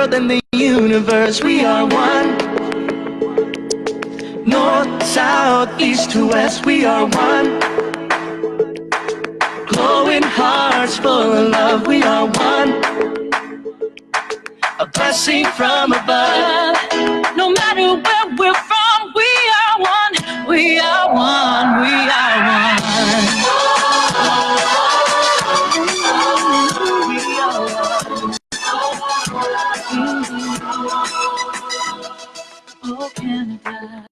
world and the universe. We are one. North, south, east to west, we are one. Glowing hearts full of love, we are one. A blessing from above. No matter where we're from, we are one. We are one. We are one. We are one. Oh, Canada.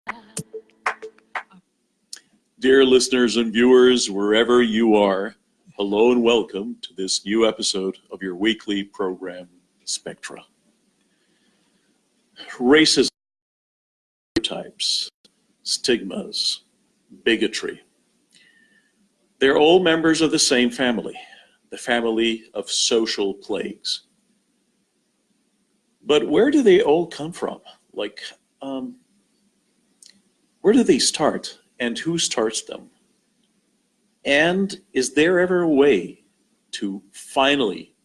Dear listeners and viewers, wherever you are, hello and welcome to this new episode of your weekly program, Spectra. Racism, stereotypes, stigmas, bigotry. They're all members of the same family, the family of social plagues. But where do they all come from? Where do they start? And who starts them? And is there ever a way to finally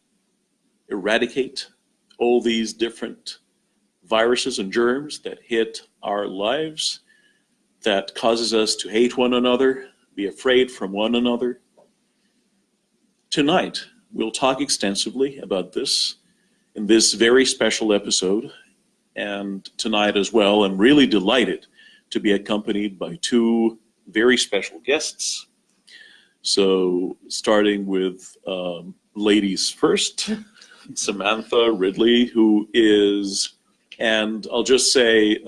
eradicate all these different viruses and germs that hit our lives, that causes us to hate one another, be afraid from one another? Tonight, we'll talk extensively about this in this very special episode. And tonight as well, I'm really delighted to be accompanied by two very special guests. So starting with ladies first, Samantha Ridley, who is, and I'll just say,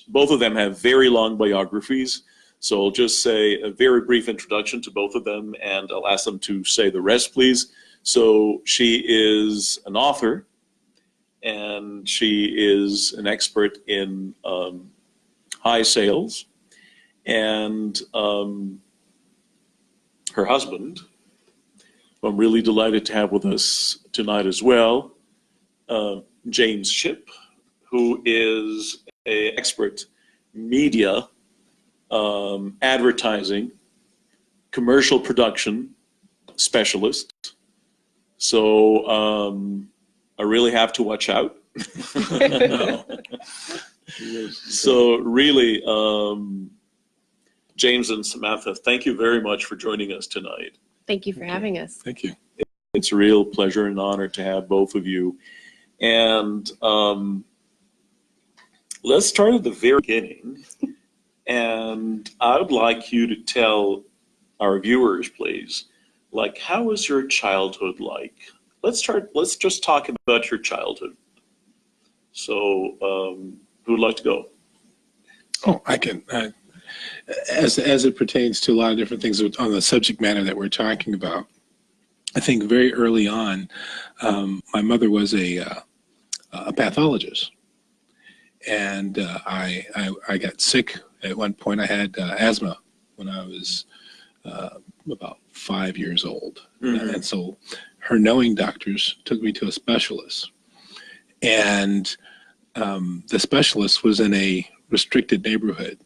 both of them have very long biographies. So I'll just say a very brief introduction to both of them, and I'll ask them to say the rest, please. So she is an author, and she is an expert in high sales, and her husband, who I'm really delighted to have with us tonight as well, James Shipp, who is an expert media, advertising, commercial production specialist. So I really have to watch out. So really, James and Samantha, thank you very much for joining us tonight. Thank you for having us. Thank you. It's a real pleasure and honor to have both of you. And let's start at the very beginning. And I would like you to tell our viewers, please, like, how was your childhood like? Let's just talk about your childhood. So who would like to go? Oh, I can. As it pertains to a lot of different things on the subject matter that we're talking about, I think very early on, my mother was a pathologist, and I got sick at one point. I had asthma when I was about 5 years old, and so her knowing doctors took me to a specialist, and the specialist was in a restricted neighborhood,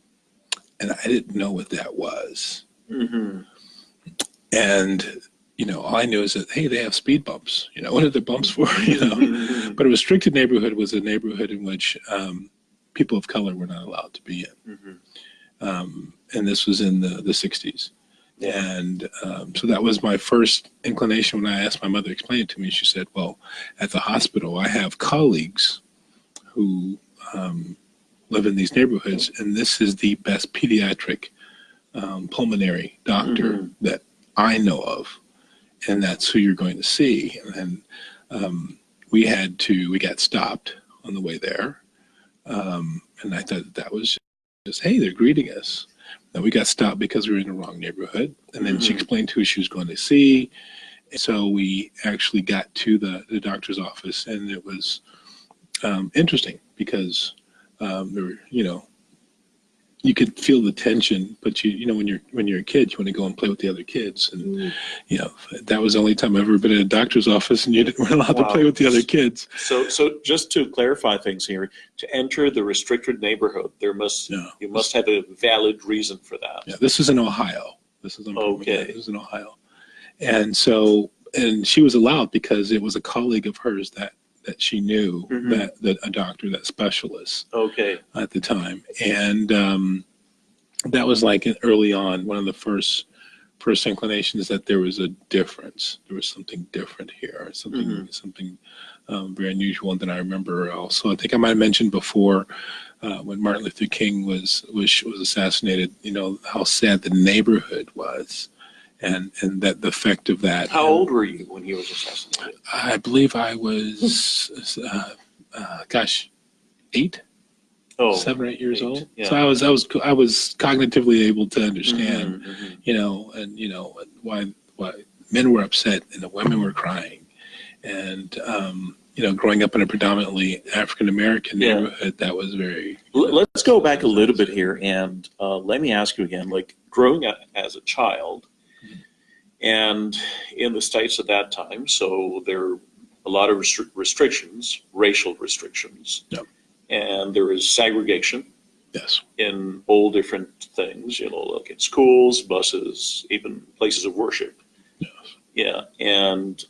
and I didn't know what that was. And all I knew is that, hey, they have speed bumps. What are the bumps for? But a restricted neighborhood was a neighborhood in which people of color were not allowed to be in. And this was in the 60s. And so that was my first inclination when I asked my mother to explain it to me. She said, well, at the hospital, I have colleagues who live in these neighborhoods, and this is the best pediatric pulmonary doctor that I know of, and that's who you're going to see. And we got stopped on the way there, and I thought that was just, hey, they're greeting us. And we got stopped because we were in the wrong neighborhood, and then she explained who she was going to see. And so we actually got to the doctor's office, and it was interesting because there were, you could feel the tension, but when you're a kid, you want to go and play with the other kids, and that was the only time I've ever been in a doctor's office, and you weren't allowed to play with the other kids. So just to clarify things here, to enter the restricted neighborhood, you must have a valid reason for that. Yeah, this is in Ohio. This is in Ohio, and she was allowed because it was a colleague of hers that she knew, Mhm. that a doctor, that specialist Okay. at the time. And that was like early on, one of the first inclinations that there was a difference. There was something different here, something very unusual. And then I remember also, I think I might have mentioned before, when Martin Luther King was assassinated, how sad the neighborhood was, and that the effect of that. How old were you when he was assassinated? I believe I was, gosh, 8. Oh, 7 or 8 years 8, old. yeah. So I was cognitively able to understand, Mhm. why men were upset and the women were crying, and growing up in a predominantly African American Yeah. neighborhood, that was very. Let's go back a little bit here, and let me ask you again, like growing up as a child and in the States at that time, so there are a lot of restrictions, racial restrictions, Yeah. and there is segregation Yes. in all different things, like in schools, buses, even places of worship. Yes. Yeah, and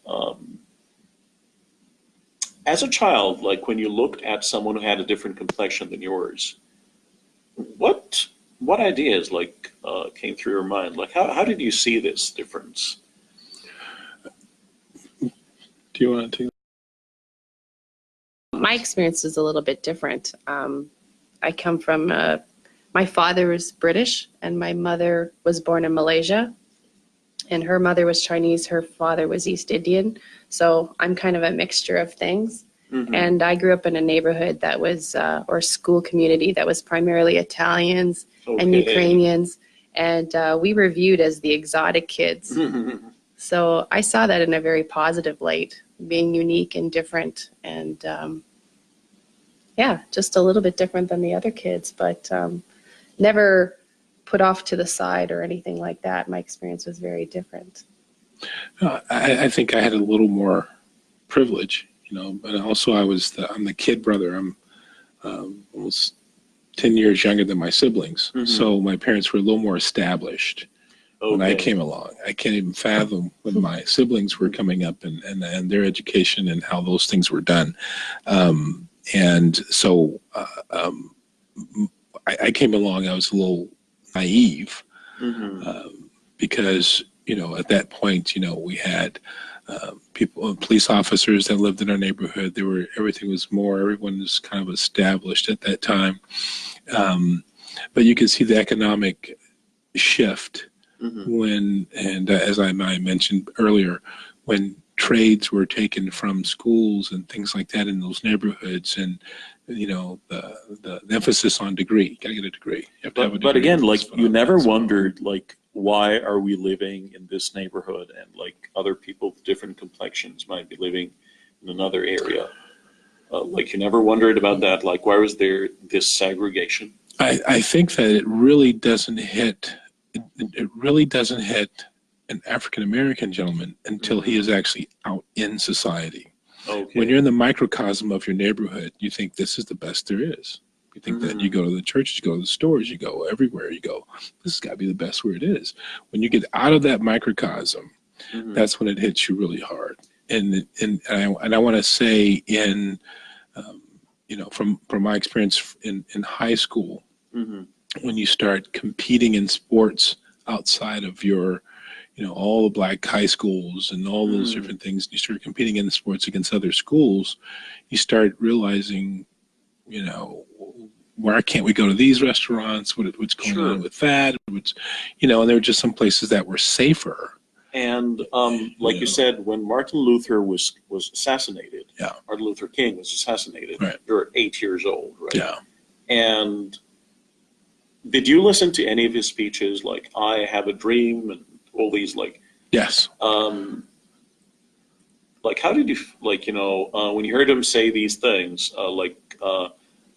as a child, like when you looked at someone who had a different complexion than yours, what ideas came through your mind? Like how did you see this difference? Do you want to take? My experience is a little bit different. I come from, my father was British and my mother was born in Malaysia, and her mother was Chinese, her father was East Indian. So I'm kind of a mixture of things. Mhm. And I grew up in a neighborhood that was, or school community that was primarily Italians and Okay. Ukrainians. And we were viewed as the exotic kids. So I saw that in a very positive light, being unique and different, and just a little bit different than the other kids, but never put off to the side or anything like that. My experience was very different. I think I had a little more privilege, but also I'm the kid brother. I'm almost 10 years younger than my siblings. Mhm. So my parents were a little more established when I Okay. came along. I can't even fathom when my siblings were coming up and their education and how those things were done. And so I came along, I was a little naive, Mhm. because, at that point, we had police officers that lived in our neighborhood. Everyone was kind of established at that time. But you can see the economic shift Mhm. as I mentioned earlier, when trades were taken from schools and things like that in those neighborhoods, and the emphasis on degree. You gotta get a degree. You have to have a degree. But again, like That's you never so- wondered, like why are we living in this neighborhood, and like other people with different complexions might be living in another area. Like you never wondered about that. Like why was there this segregation? I think that it really doesn't hit. It really doesn't hit an African American gentleman until he is actually out in society. Okay. When you're in the microcosm of your neighborhood, you think this is the best there is. You think that you go to the churches, you go to the stores, you go everywhere you go. This has got to be the best where it is. When you get out of that microcosm, Mhm. that's when it hits you really hard. And I want to say from my experience in high school, Mhm. when you start competing in sports outside of your all the black high schools and all those different things, you start competing in the sports against other schools, you start realizing, why can't we go to these restaurants? What's going Sure. on with that? And there were just some places that were safer. And like you said, when Martin Luther was assassinated, Yeah. Martin Luther King was assassinated. Right. You were 8 years old, right? Yeah. And did you listen to any of his speeches, like "I Have a Dream" and all these, like? Yes. Like how did you when you heard him say these things?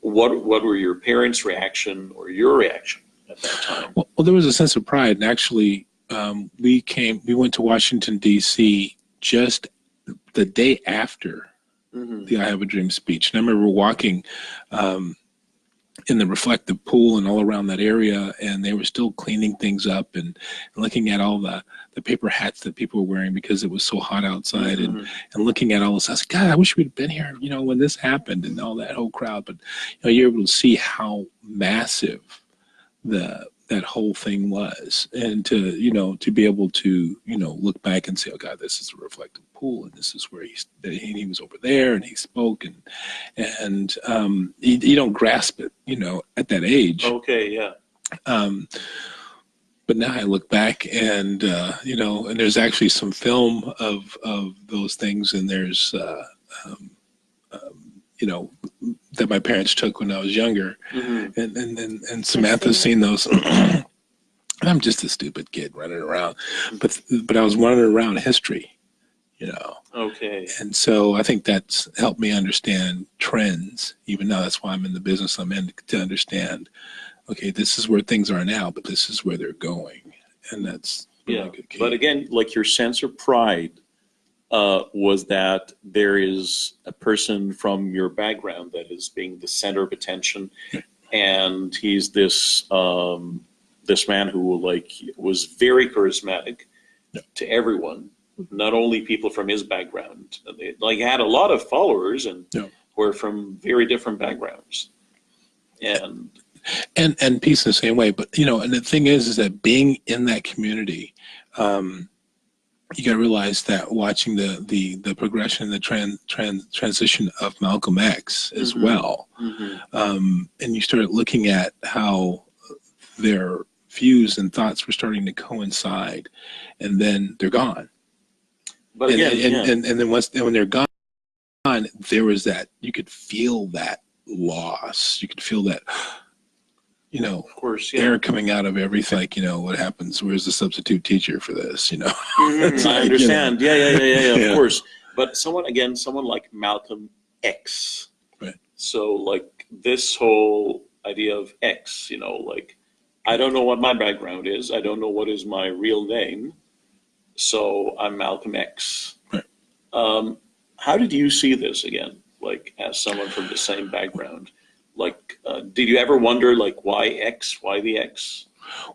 What were your parents' reaction or your reaction at that time? Well, there was a sense of pride, and actually, we went to Washington D.C. just the day after Mhm. the "I Have a Dream" speech. And I remember walking in the reflective pool and all around that area, and they were still cleaning things up and looking at all the paper hats that people were wearing because it was so hot outside, and looking at all this. I was like, God, I wish we'd been here, when this happened, and all that whole crowd. But you're able to see how massive that whole thing was, and to be able to look back and say, oh God, this is a reflective pool, and this is where he was over there, and he spoke, and you don't grasp it at that age. Okay, yeah. But now I look back, and and there's actually some film of those things, and there's that my parents took when I was younger, and Samantha's seen those. I'm just a stupid kid running around, but I was running around history, Okay. And so I think that's helped me understand trends. Even now, that's why I'm in the business I'm in, to understand. Okay, this is where things are now, but this is where they're going, and that's really good. But again, like your sense of pride was that there is a person from your background that is being the center of attention, and he's this this man who was very charismatic to everyone, not only people from his background. He had a lot of followers and were from very different backgrounds, and peace in the same way. But and the thing is that being in that community, you got to realize that watching the progression, the transition of Malcolm X as well, and you start looking at how their views and thoughts were starting to coincide, and then they're gone. But again, and then when they're gone, there was that, you could feel that loss. You could feel that. Of course, air coming out of everything. What happens? Where's the substitute teacher for this? I understand. Of course. But someone like Malcolm X. Right. So this whole idea of X, I don't know what my background is. I don't know what is my real name. So I'm Malcolm X. Right. How did you see this again? As someone from the same background? Did you ever wonder, why X? Why the X?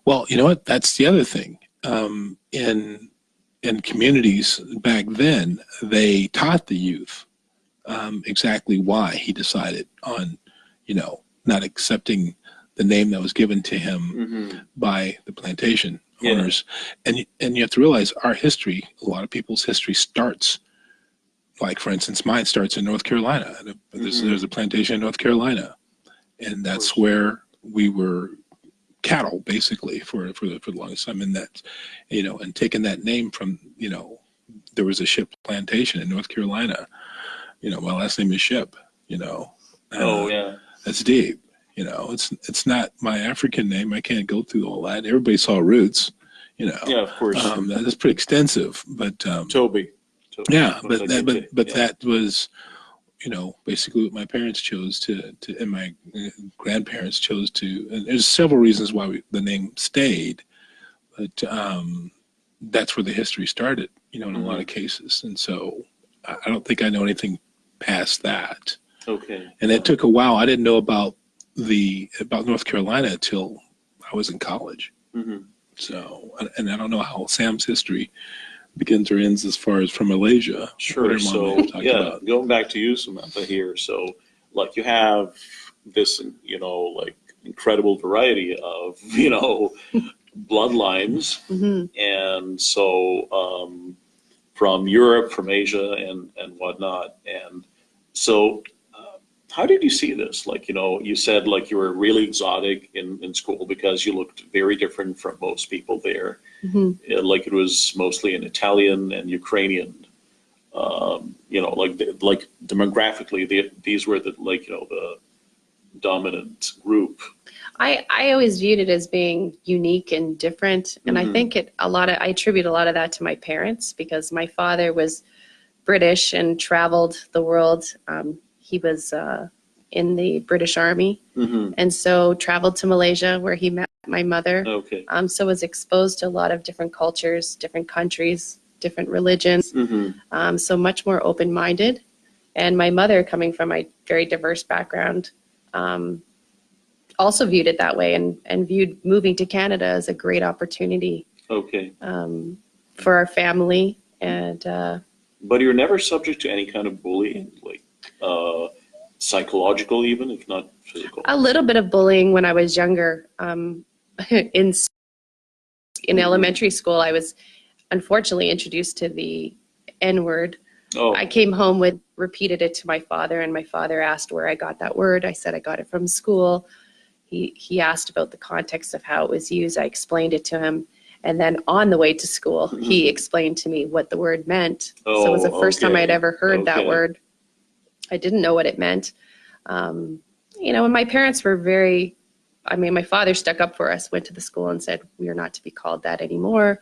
Well, you know what? That's the other thing. In communities back then, they taught the youth exactly why he decided on, not accepting the name that was given to him by the plantation owners. And you have to realize our history, a lot of people's history starts, for instance, mine starts in North Carolina. There's a plantation in North Carolina. And that's where we were cattle, basically, for the longest time. And that, and taking that name from, there was a Ship plantation in North Carolina. My last name is Ship. That's deep. It's not my African name. I can't go through all that. Everybody saw roots. Yeah, of course. That's pretty extensive. But Toby. Yeah, but that was. Basically what my parents chose to and my grandparents chose to, and there's several reasons why the name stayed, but that's where the history started, in a lot of cases. And so I don't think I know anything past that. Okay. And it took a while. I didn't know about North Carolina until I was in college. So, and I don't know how Sam's history begins or ends as far as from Malaysia. Sure. So going back to you, Samantha, here. So you have this, incredible variety of, bloodlines. And so from Europe, from Asia and whatnot. And so how did you see this? You said you were really exotic in school because you looked very different from most people there. It was mostly an Italian and Ukrainian, demographically, these were the dominant group. I always viewed it as being unique and different. And I think I attribute a lot of that to my parents, because my father was British and traveled the world. He was in the British Army, and so traveled to Malaysia where he met my mother. Okay. So was exposed to a lot of different cultures, different countries, different religions. So much more open-minded. And my mother, coming from a very diverse background, also viewed it that way, and viewed moving to Canada as a great opportunity Okay. for our family. And But you're never subject to any kind of bullying, like psychological even, if not physical? a little bit of bullying when I was younger. In elementary school, I was unfortunately introduced to the N-word. Oh, I came home with repeated it to my father, and my father asked where I got that word. I said I got it from school. He asked about the context of how it was used. I explained it to him. And then on the way to school, he explained to me what the word meant. So it was the first time I'd ever heard that word. I didn't know what it meant. And my parents were my father stuck up for us, went to the school and said, we are not to be called that anymore.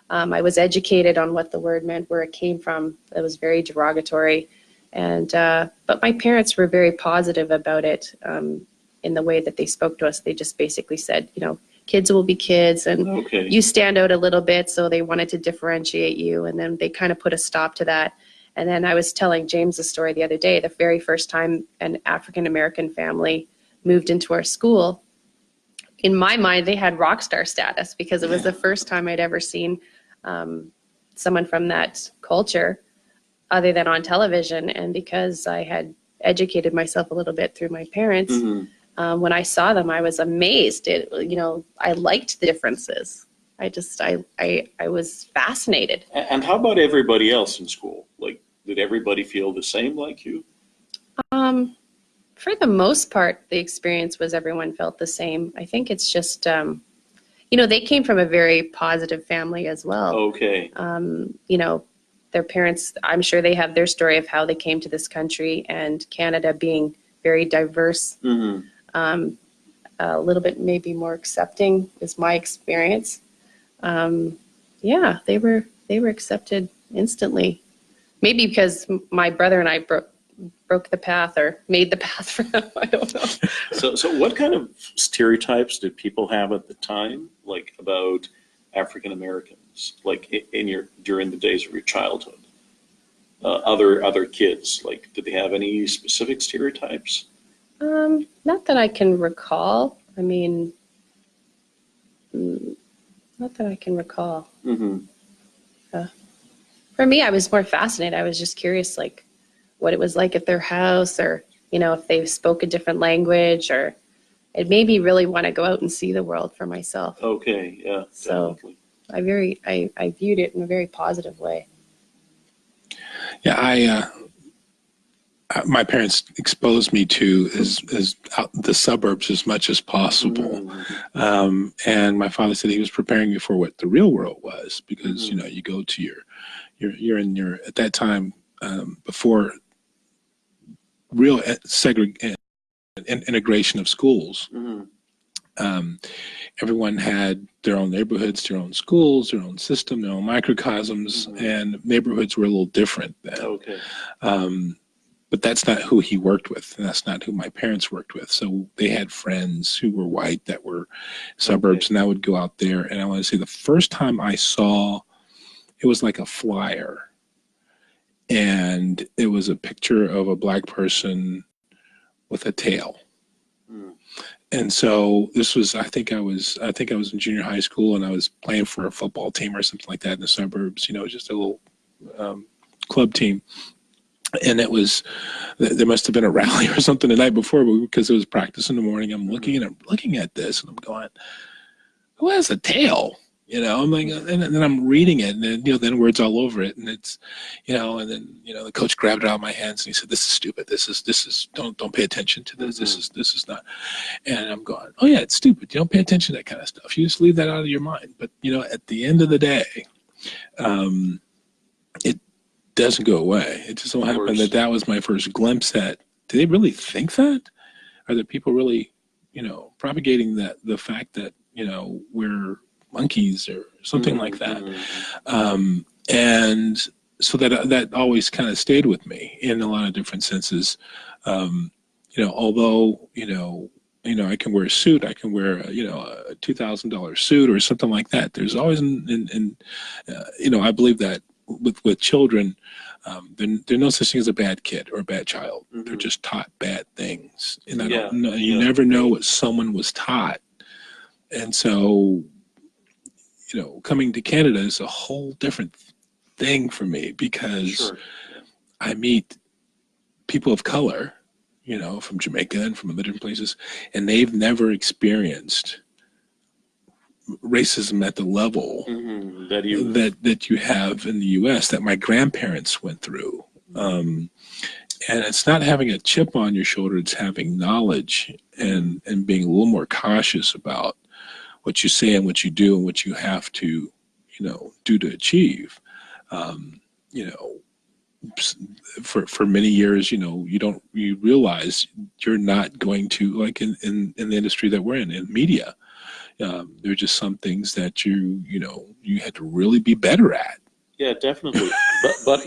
I was educated on what the word meant, where it came from. It was very derogatory. But my parents were very positive about it in the way that they spoke to us. They just basically said, kids will be kids, and you stand out a little bit. So they wanted to differentiate you. And then they kind of put a stop to that. And then I was telling James a story the other day, the very first time an African-American family moved into our school. In my mind, they had rock star status because it was the first time I'd ever seen someone from that culture other than on television. And because I had educated myself a little bit through my parents, when I saw them, I was amazed. I liked the differences. I was fascinated. And how about everybody else in school? Like, did everybody feel the same like you? For the most part, the experience was everyone felt the same. I think it's just, they came from a very positive family as well. Okay. Their parents, I'm sure they have their story of how they came to this country, and Canada being very diverse, a little bit maybe more accepting is my experience. They were accepted instantly. Maybe because my brother and I broke the path or made the path for them. I don't know. So what kind of stereotypes did people have at the time, like about African Americans, like during the days of your childhood? Other kids, like, did they have any specific stereotypes? Not that I can recall. I mean, not that I can recall. For me, I was more fascinated. I was just curious, like, what it was like at their house, or, if they spoke a different language, or it made me really want to go out and see the world for myself. Okay, yeah, so definitely. I viewed it in a very positive way. Yeah, my parents exposed me to the suburbs as much as possible. And my father said he was preparing me for what the real world was, because, you go to you're in your, at that time, before real integration of schools, everyone had their own neighborhoods, their own schools, their own system, their own microcosms, and neighborhoods were a little different then. Okay. But that's not who he worked with, and that's not who my parents worked with. So they had friends who were white that were suburbs, and I would go out there. And I want to say the first time I saw, it was like a flyer, and it was a picture of a black person with a tail. And so this was, I think I was in junior high school, and I was playing for a football team or something like that in the suburbs, just a little club team. And it was, there must have been a rally or something the night before, because it was practice in the morning. I'm looking at this, and I'm going, who has a tail? I'm like, and then I'm reading it, and then, then words all over it. And it's, and then, the coach grabbed it out of my hands, and he said, "This is stupid. This is, don't pay attention to this. This is not." And I'm going, "Oh yeah, it's stupid. You don't pay attention to that kind of stuff. You just leave that out of your mind." But, at the end of the day, it doesn't go away. It just so happened that was my first glimpse at, do they really think that? Are there people really, propagating the fact that, we're monkeys or something like that? And so that always kind of stayed with me in a lot of different senses. Although, I can wear a suit, I can wear a $2,000 suit or something like that. There's always, I believe that with children, there's no such thing as a bad kid or a bad child. They're just taught bad things. experience, and I Yeah. don't know. You Yeah. never know what someone was taught, and so coming to Canada is a whole different thing for me because Sure. I meet people of color, from Jamaica and from other different places, and they've never experienced racism at the level That you. that you have in the U.S. that my grandparents went through. And it's not having a chip on your shoulder; it's having knowledge and being a little more cautious about what you say and what you do and what you have to, do to achieve. You know, for many years, you realize you're not going to, like in the industry that we're in media. There are just some things that you had to really be better at. Yeah, definitely. But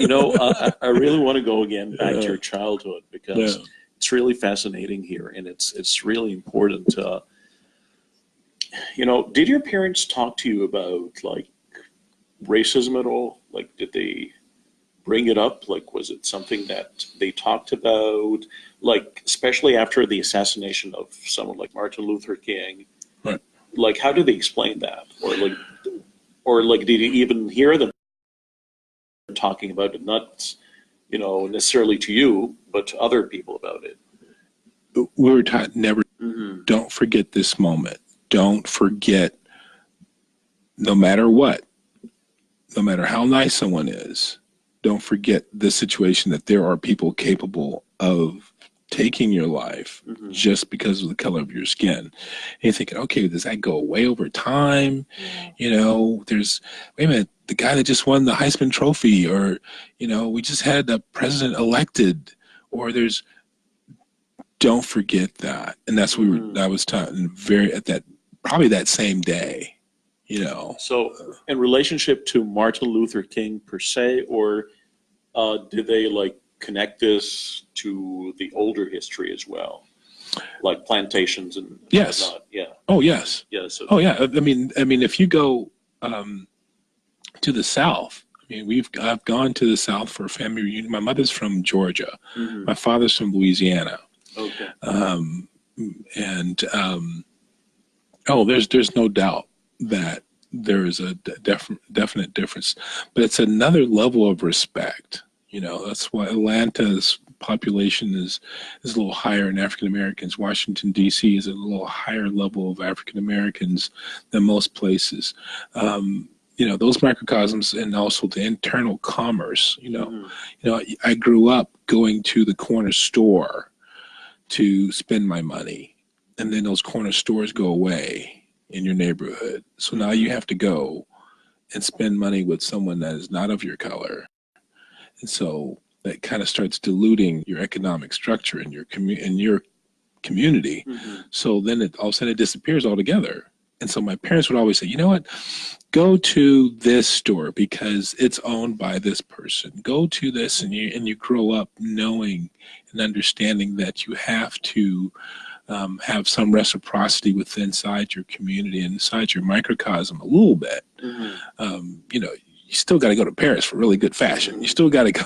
I really want to go again back to your childhood because it's really fascinating here, and it's really important. Did your parents talk to you about like racism at all? Like, did they bring it up? Like, was it something that they talked about? Like, especially after the assassination of someone like Martin Luther King. Right. Like, how did they explain that? Or like, did you even hear them talking about it? Not, necessarily to you, but to other people about it. We were taught never. Don't forget this moment. Don't forget, no matter what, no matter how nice someone is, don't forget this situation that there are people capable of taking your life just because of the color of your skin. And you're thinking, okay, does that go away over time? There's, wait a minute, the guy that just won the Heisman Trophy, or, we just had the president elected, or don't forget that. And that's what I was taught probably that same day. So, in relationship to Martin Luther King per se, or did they like connect this to the older history as well, like plantations and Yes. whatnot? Yeah. Oh yes. Yeah. So. Oh yeah. I mean, if you go to the South, I've gone to the South for a family reunion. My mother's from Georgia. My father's from Louisiana. Okay. There's no doubt that there is a definite difference, but it's another level of respect. That's why Atlanta's population is a little higher in African Americans. Washington D.C. is a little higher level of African Americans than most places. Those microcosms, and also the internal commerce. I grew up going to the corner store to spend my money, and then those corner stores go away in your neighborhood. So now you have to go and spend money with someone that is not of your color. And so that kind of starts diluting your economic structure in your community. So then all of a sudden it disappears altogether. And so my parents would always say, you know what, go to this store because it's owned by this person. Go to this, and you grow up knowing and understanding that you have to have some reciprocity inside your community and inside your microcosm a little bit. You still got to go to Paris for really good fashion. You still got to go.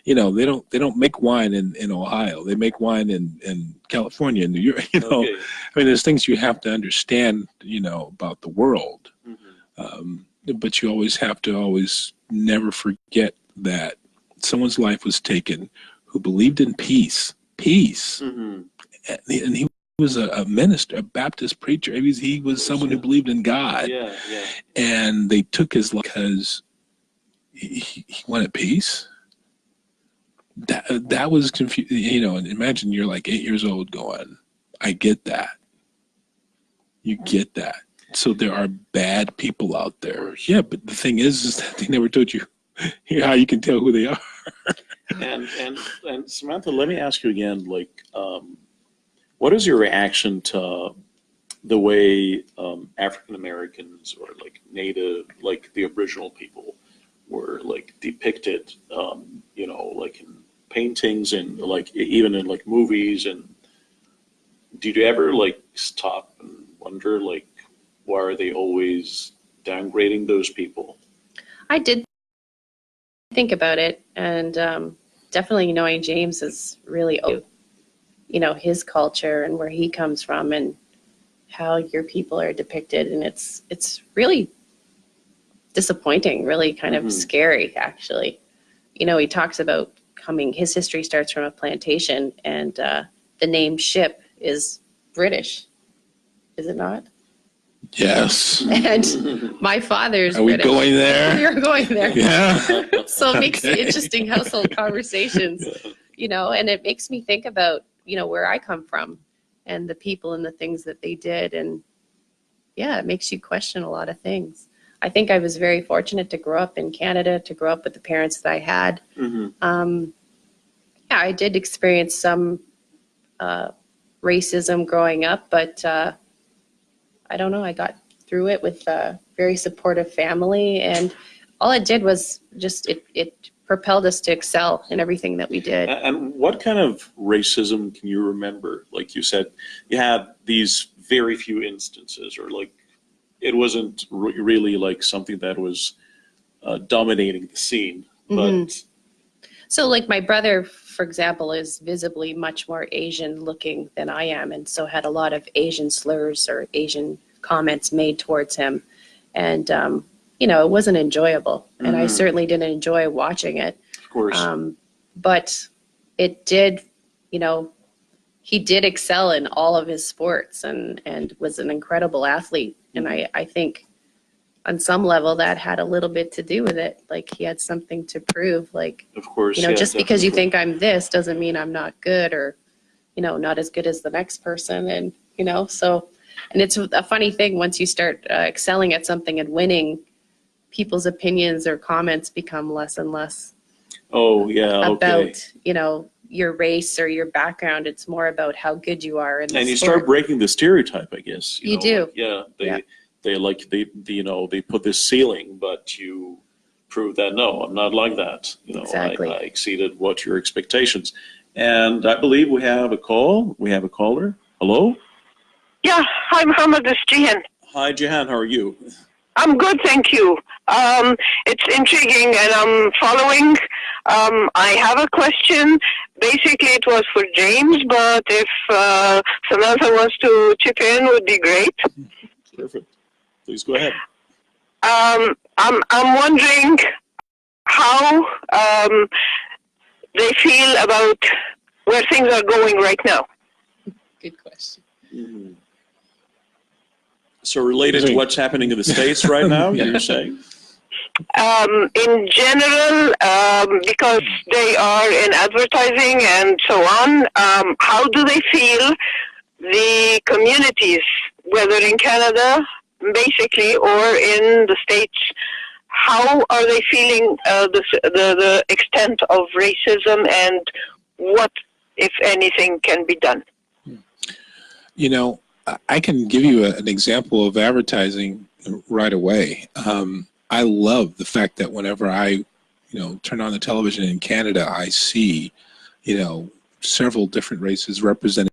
They don't make wine in Ohio. They make wine in California and New York. Okay. There's things you have to understand, about the world. But you always have to never forget that someone's life was taken who believed in peace. And he was a minister, a Baptist preacher. He was someone who believed in God. Yeah. And they took his life because he wanted peace. That was confusing. And imagine you're like 8 years old going, I get that. You get that. So there are bad people out there. Yeah, but the thing is that they never told you how you can tell who they are. And Samantha, let me ask you again, like, what is your reaction to the way African Americans or like Native, like the Aboriginal people, were like depicted, like in paintings and like even in like movies? And did you ever like stop and wonder like why are they always downgrading those people? I did think about it, and definitely knowing James is really old. you know, his culture and where he comes from and how your people are depicted. And it's really disappointing, really kind of scary, actually. You know, he talks about his history starts from a plantation, and the name ship is British, is it not? Yes. And my father's Are we British. going there? You're going there. Yeah. So it makes Okay. interesting household conversations, you know, and it makes me think about, you know, where I come from and the people and the things that they did. And yeah, it makes you question a lot of things. I think I was very fortunate to grow up in Canada, to grow up with the parents that I had. Yeah, I did experience some racism growing up, but I don't know, I got through it with a very supportive family, and all it did was just, it propelled us to excel in everything that we did. And what kind of racism can you remember? Like you said, you had these very few instances, or like it wasn't really like something that was dominating the scene, but So like my brother, for example, is visibly much more Asian looking than I am, and so had a lot of Asian slurs or Asian comments made towards him. And, you know, it wasn't enjoyable. And I certainly didn't enjoy watching it. of course. But it did, you know, he did excel in all of his sports and was an incredible athlete. And I think on some level that had a little bit to do with it. Like he had something to prove, like, Of course, you know, yeah, just because you definitely. think I'm this doesn't mean I'm not good, or, you know, not as good as the next person. And, you know, so, and it's a funny thing, once you start excelling at something and winning, people's opinions or comments become less and less Oh, yeah, okay. about, you know, your race or your background. It's more about how good you are in the And you sport. start breaking the stereotype, I guess. You know, do. like, yeah, Yeah. they you know, they put this ceiling, but you prove that no, I'm not like that. You know, Exactly. I exceeded what your expectations. And I believe we have a call. We have a caller. Hello. Yeah, hi, Muhammad. This is Jihan. Hi, Jahan. How are you? I'm good, thank you. It's intriguing, and I'm following. I have a question. Basically, it was for James, but if Samantha wants to chip in, would be great. Perfect. Please go ahead. I'm wondering how they feel about where things are going right now. Good question. Mhm. So related to what's happening in the States right now, you're saying? In general, because they are in advertising and so on, how do they feel the communities, whether in Canada, basically, or in the States, how are they feeling the extent of racism, and what, if anything, can be done? You know, I can give you an example of advertising right away. I love the fact that whenever I, you know, turn on the television in Canada, I see, you know, several different races represented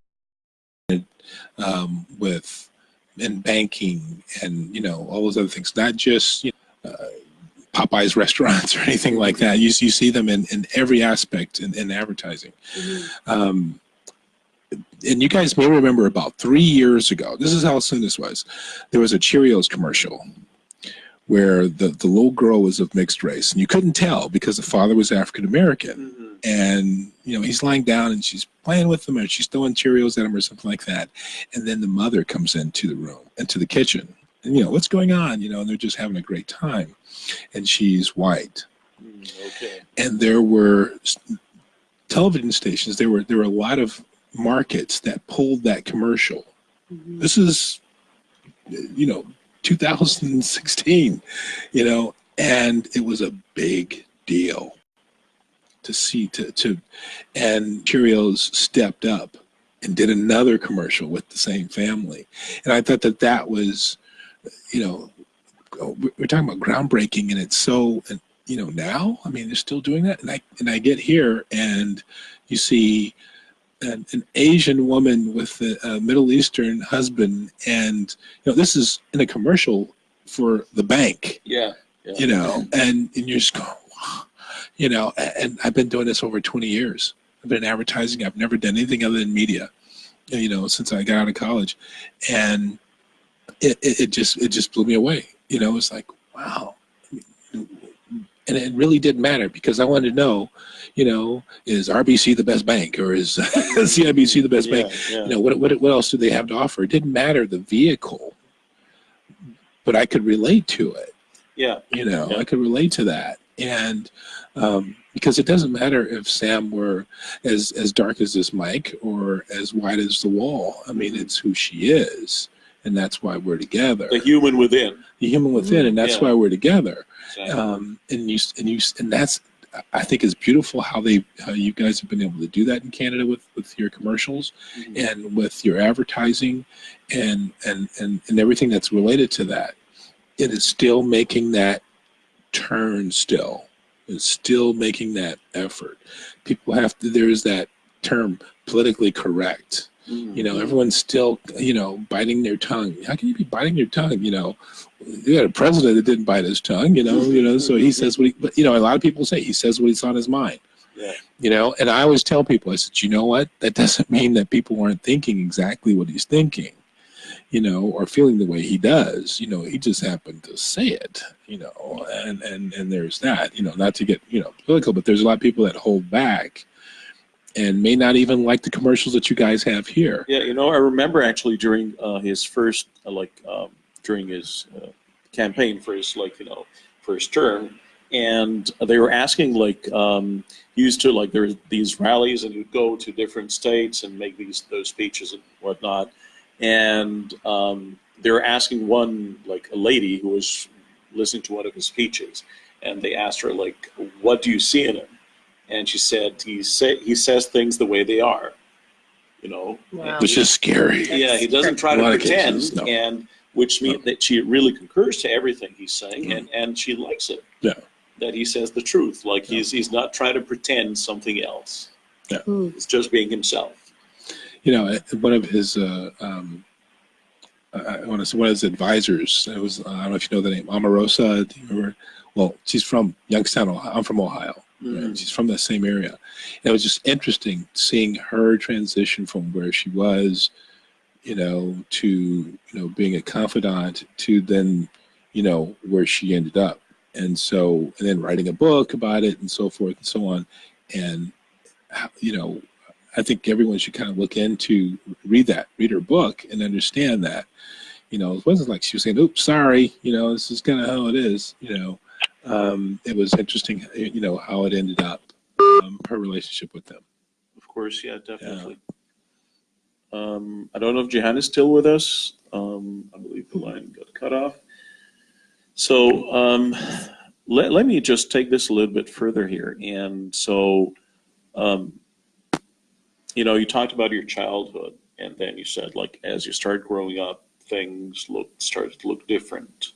with in banking and, you know, all those other things, not just, you know, Popeye's restaurants or anything like that. You see them in every aspect in advertising. And you guys may remember about 3 years ago, this is how soon this was, there was a Cheerios commercial where the little girl was of mixed race, and you couldn't tell because the father was African American. And, you know, he's lying down and she's playing with him, or she's throwing Cheerios at him or something like that. And then the mother comes into the room, into the kitchen, and, you know, what's going on? You know, and they're just having a great time. And she's white. Okay. And there were television stations, there were a lot of markets that pulled that commercial. This is, you know, 2016, you know, and it was a big deal to see, and Cheerios stepped up and did another commercial with the same family. And I thought that was, you know, we're talking about groundbreaking, and it's so, you know, now, I mean, they're still doing that. And I get here and you see an Asian woman with a Middle Eastern husband, and, you know, this is in a commercial for the bank. Yeah. Yeah. You know, and you're just going, wow. You know, and I've been doing this over 20 years. I've been in advertising. I've never done anything other than media, you know, since I got out of college. And it just blew me away. You know, it's like, wow. And it really didn't matter because I wanted to know, you know, is RBC the best bank or is CIBC the best bank? Yeah. You know, what else do they have to offer? It didn't matter the vehicle, but I could relate to it. Yeah. You know, Yeah. I could relate to that. And because it doesn't matter if Sam were as dark as this mic or as white as the wall. I mean, it's who she is. And that's why we're together. The human within. The human within, and that's why we're together. Exactly. And that's, I think, is beautiful how you guys have been able to do that in Canada with your commercials and with your advertising and everything that's related to that. It is still making that turn. It's still making that effort. People have to. There is that term, politically correct. You know, everyone's still, you know, biting their tongue. How can you be biting your tongue? You know, you had a president that didn't bite his tongue, you know, so he says what but, you know, a lot of people say he says what's on his mind, you know, and I always tell people, I said, you know what, that doesn't mean that people aren't thinking exactly what he's thinking, you know, or feeling the way he does, you know, he just happened to say it, you know, and there's that, you know, not to get, you know, political, but there's a lot of people that hold back and may not even like the commercials that you guys have here. Yeah, you know, I remember actually during his first, during his campaign for his, first term, and they were asking, used to, there's these rallies, and you'd go to different states and make those speeches and whatnot, and they were asking one, a lady who was listening to one of his speeches, and they asked her, what do you see in him? And she said, he says things the way they are, you know. Wow. Which is scary. Yeah, he doesn't try to pretend, cases, no. and which means that she really concurs to everything he's saying, and she likes it. Yeah. That he says the truth, he's not trying to pretend something else. Yeah. It's just being himself. You know, one of his, I want to say one of his advisors, it was, I don't know if you know the name, Omarosa, do you remember? Well, she's from Youngstown, Ohio. I'm from Ohio. Right? She's from that same area. And it was just interesting seeing her transition from where she was, you know, to, you know, being a confidant to then, you know, where she ended up. And so, and then writing a book about it and so forth and so on. And, you know, I think everyone should kind of look into, read her book and understand that, you know, it wasn't like she was saying, oops, sorry, you know, this is kind of how it is, you know. It was interesting, you know, how it ended up, her relationship with them. Of course, yeah, definitely. Yeah. I don't know if Jehan is still with us. I believe the line got cut off. So let me just take this a little bit further here. And so, you know, you talked about your childhood, and then you said, as you started growing up, things started to look different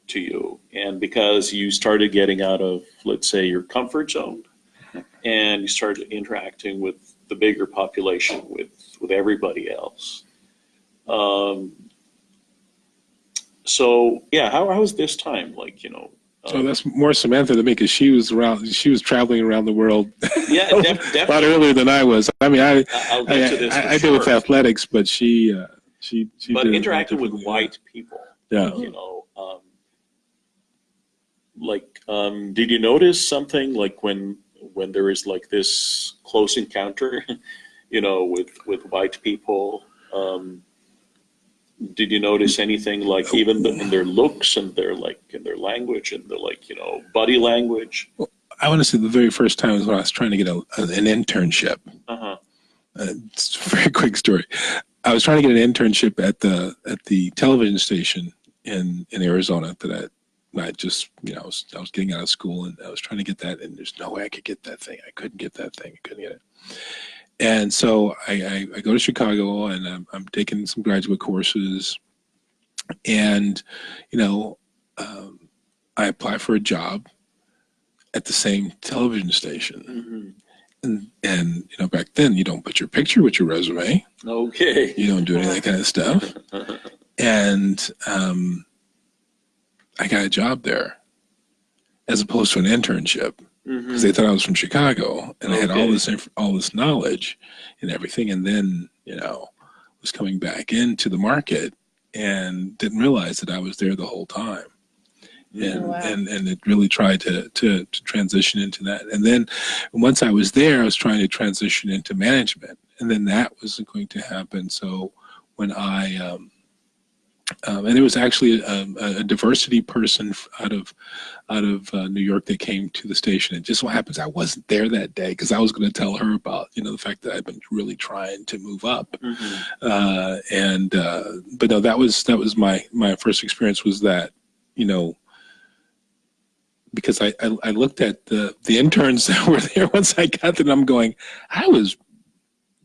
to you, and because you started getting out of, let's say, your comfort zone, and you started interacting with the bigger population, with everybody else. So yeah, how was this time? You know. Oh, that's more Samantha than me, because she was traveling around the world. Yeah, definitely. A lot earlier than I was. I mean, I'll get to this. I did with athletics, but she but interacting with white people. Yeah. You know. Did you notice something when there is this close encounter, you know, with white people? Did you notice anything even in their looks and their in their language and their you know, body language? Well, I want to say the very first time was when I was trying to get an internship. It's a very quick story. I was trying to get an internship at the television station in Arizona that I just, you know, I was getting out of school, and I was trying to get that, and there's no way I could get that thing. I couldn't get that thing. I couldn't get it. And so I go to Chicago, and I'm taking some graduate courses, and, you know, I apply for a job at the same television station. And you know, back then you don't put your picture with your resume. Okay. You don't do any of that kind of stuff. And I got a job there, as opposed to an internship. because they thought I was from Chicago and I had Okay. all this knowledge and everything, and then was coming back into the market and didn't realize that I was there the whole time. And, wow. and it really tried to transition into that. And then once I was there, I was trying to transition into management, and then that wasn't going to happen. So when I and there was actually a diversity person out of New York that came to the station. And just so happens I wasn't there that day because I was going to tell her about the fact that I've been really trying to move up. But no, that was my first experience was that because I looked at the interns that were there once I got there, and I'm going, I was,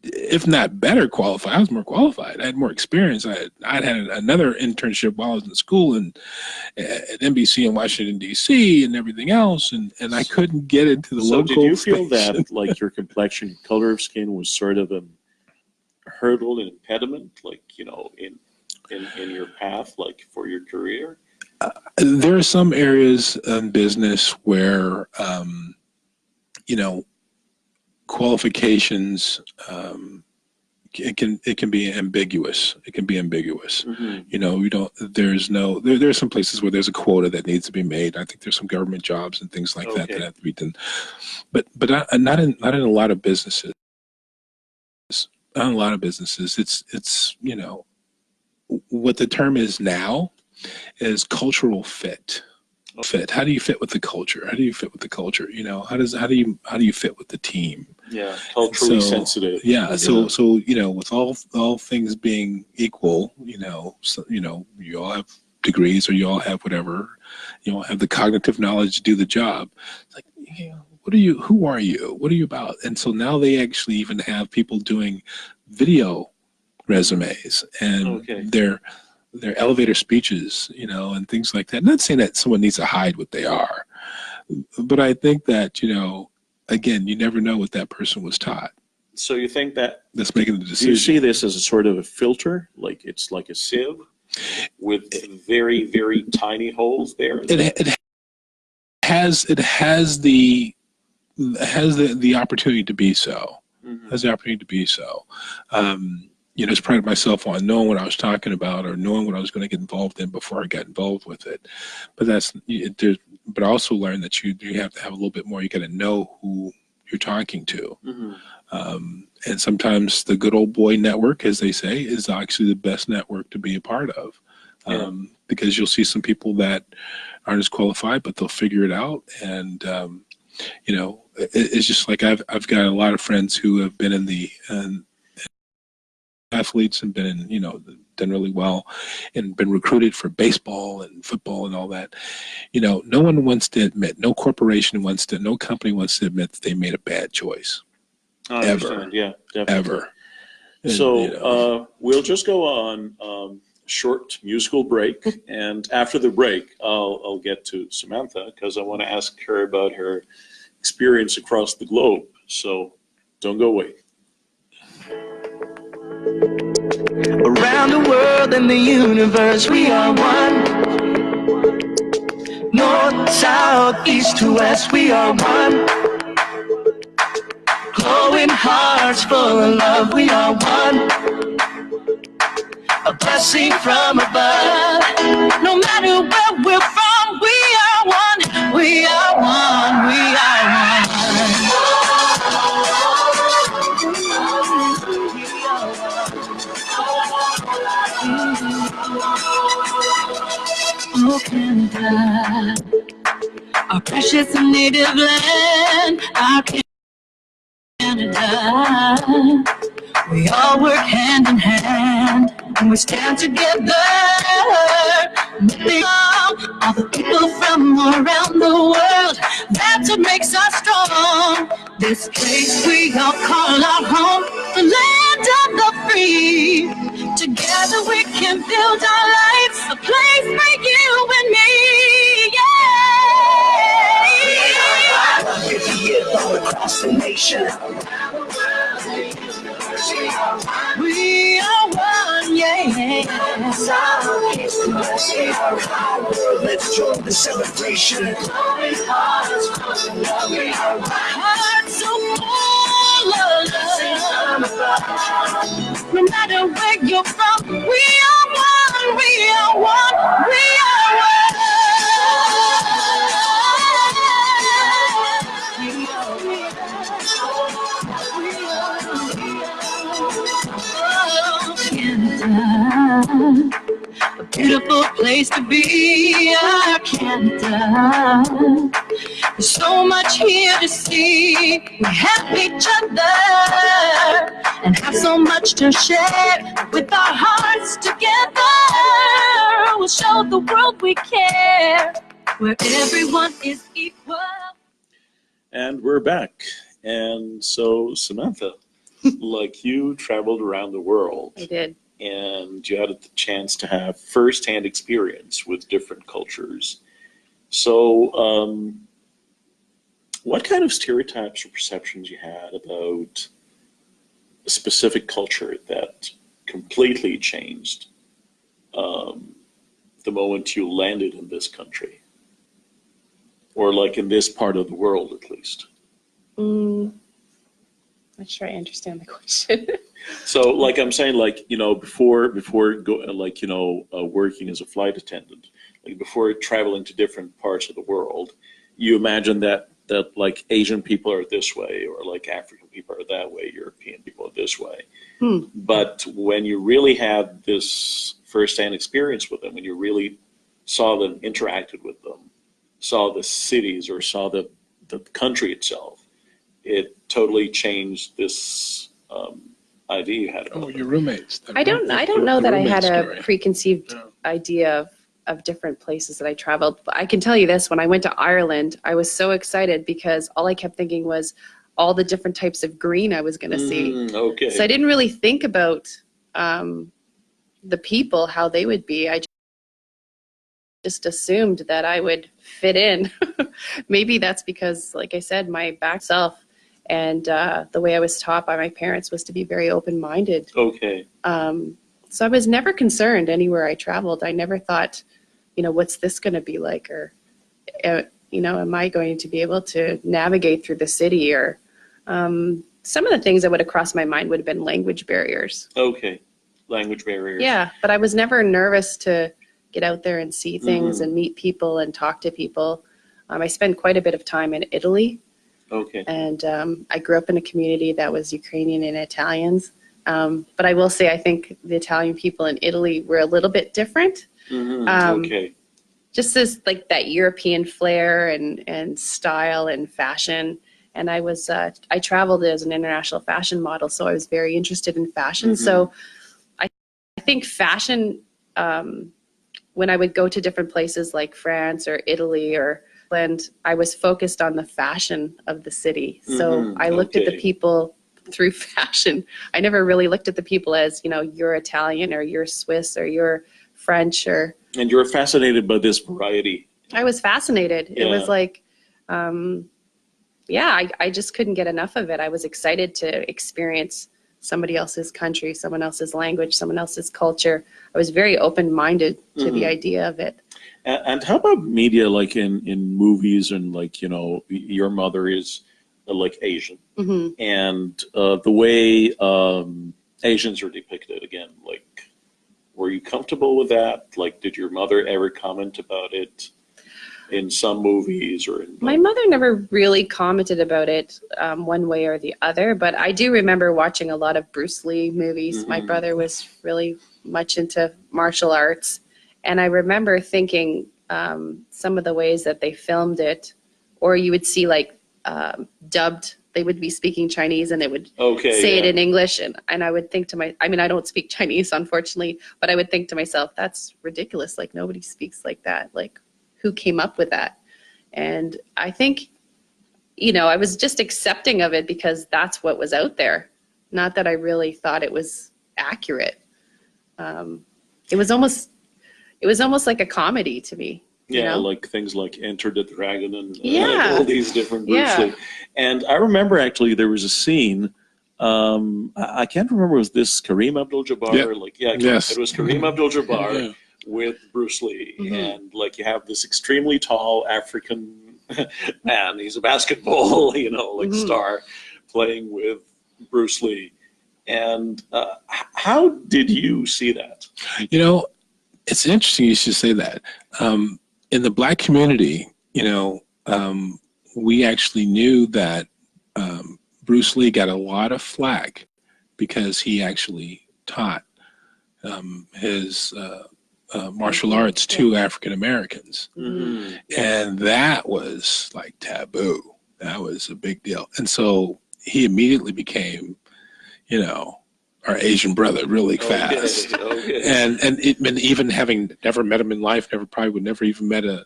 if not better qualified, I was more qualified. I had more experience. I'd had another internship while I was in school and at NBC in Washington, D.C. and everything else, and I couldn't get into the local So did you feel station. that like your complexion, color of skin was sort of a hurdle, an impediment, like, in your path, like for your career? There are some areas in business where, qualifications, it can be ambiguous. It can be ambiguous. There's some places where there's a quota that needs to be made. I think there's some government jobs and things like that have to be done, but not in a lot of businesses. Not in a lot of businesses. It's what the term is now is cultural fit. How do you fit with the culture? How do you fit with the culture? How do you fit with the team? Yeah, culturally sensitive. Yeah, so with all things being equal, you all have degrees or you all have whatever, you all have the cognitive knowledge to do the job. It's like, who are you? What are you about? And so now they actually even have people doing video resumes and their elevator speeches, and things like that. Not saying that someone needs to hide what they are, but I think that, again, you never know what that person was taught. So you think that's making the decision. Do you see this as a sort of a filter, like it's like a sieve with very, very tiny holes there? It has the opportunity to be so. Has the opportunity to be so. Just pride myself on knowing what I was talking about or knowing what I was going to get involved in before I got involved with it. But but I also learned that you have to have a little bit more. You got to know who you're talking to. And sometimes the good old boy network, as they say, is actually the best network to be a part of. Because you'll see some people that aren't as qualified, but they'll figure it out. And, it's just like I've got a lot of friends who have been in the athletes and been in, done really well and been recruited for baseball and football and all that. No one wants to admit, no company wants to admit that they made a bad choice. I understand. Yeah, definitely. Ever. So we'll just go on short musical break, and after the break, I'll get to Samantha because I want to ask her about her experience across the globe. So don't go away. Around the world and the universe, we are one. North, south, east to west, we are one. Glowing hearts full of love, we are one. A blessing from above. No matter where we're from, we are one. We are one. We are one. Oh, Canada, our precious native land, our Canada. We all work hand in hand, and we stand together. All the people from around the world, that's what makes us strong. This place we all call our home, the land of the free. Together we can build our lives, a place for you and me. Yeah. All across the nation. We are one, yeah. Let's join the celebration. Hearts so full of love. No matter where you're from, we are one, we are one, we are one. Canada, a beautiful place to be. Canada, there's so much here to see. We have each other and have so much to share. With our hearts together, we'll show the world we care. Where everyone is equal. And we're back. And so, Samantha, like you traveled around the world. I did. And you had the chance to have firsthand experience with different cultures. So, what kind of stereotypes or perceptions you had about a specific culture that completely changed the moment you landed in this country? Or like in this part of the world, at least? Not sure I understand the question. So, like I'm saying, like, you know, before like, you know, working as a flight attendant, like before traveling to different parts of the world, you imagine that like Asian people are this way, or like African people are that way, European people are this way. But when you really had this firsthand experience with them, when you really saw them, interacted with them, saw the cities or saw the country itself, it totally changed this idea you had about Oh, your roommates. I don't know that I had a story. preconceived idea of different places that I traveled. But I can tell you this, when I went to Ireland, I was so excited because all I kept thinking was all the different types of green I was going to see. Okay. So I didn't really think about the people, how they would be. I just assumed that I would fit in. Maybe that's because, like I said, my back self and the way I was taught by my parents was to be very open-minded. Okay. So I was never concerned anywhere I traveled. I never thought, you know, what's this going to be like? Or, you know, am I going to be able to navigate through the city? Or some of the things that would have crossed my mind would have been language barriers. Okay. Language barriers. Yeah, but I was never nervous to get out there and see things and meet people and talk to people. I spent quite a bit of time in Italy. Okay. And I grew up in a community that was Ukrainian and Italians. But I will say, I think the Italian people in Italy were a little bit different. Okay. Just as like that European flair and style and fashion. And I traveled as an international fashion model, so I was very interested in fashion. So I think fashion, when I would go to different places like France or Italy or England, I was focused on the fashion of the city. So I looked at the people through fashion. I never really looked at the people as, you know, you're Italian or you're Swiss or you're French or. And you're fascinated by this variety. I was fascinated. Yeah. It was like, I just couldn't get enough of it. I was excited to experience somebody else's country, someone else's language, someone else's culture. I was very open-minded to the idea of it. And how about media, like in movies, and like, you know, your mother is like Asian, and the way Asians are depicted, again, like, were you comfortable with that? Like, did your mother ever comment about it in some movies or in, like, My mother never really commented about it one way or the other, but I do remember watching a lot of Bruce Lee movies. My brother was really much into martial arts, and I remember thinking some of the ways that they filmed it, or you would see like dubbed, they would be speaking Chinese and they would say it in English, and I would think to I mean, I don't speak Chinese, unfortunately, but I would think to myself, that's ridiculous. Like, nobody speaks like that. Like, who came up with that? And I think, you know, I was just accepting of it because that's what was out there. Not that I really thought it was accurate. It was almost like a comedy to me. yeah, you know? like things like Enter the Dragon and Yeah. all these different Bruce Lee. And I remember actually there was a scene I can't remember, was this Kareem Abdul-Jabbar? Yeah. Like, yeah, Yes. it was Kareem Abdul-Jabbar Yeah. with Bruce Lee. Mhm. And like you have this extremely tall African man, he's a basketball, Mhm. star playing with Bruce Lee. And how did you see that? You know, it's interesting you should say that. In the Black community, we actually knew that Bruce Lee got a lot of flack because he actually taught his martial arts to African Americans. Mm-hmm. And that was like taboo. That was a big deal. And so he immediately became, our Asian brother really fast. Okay. And even having never met him in life, would never even met a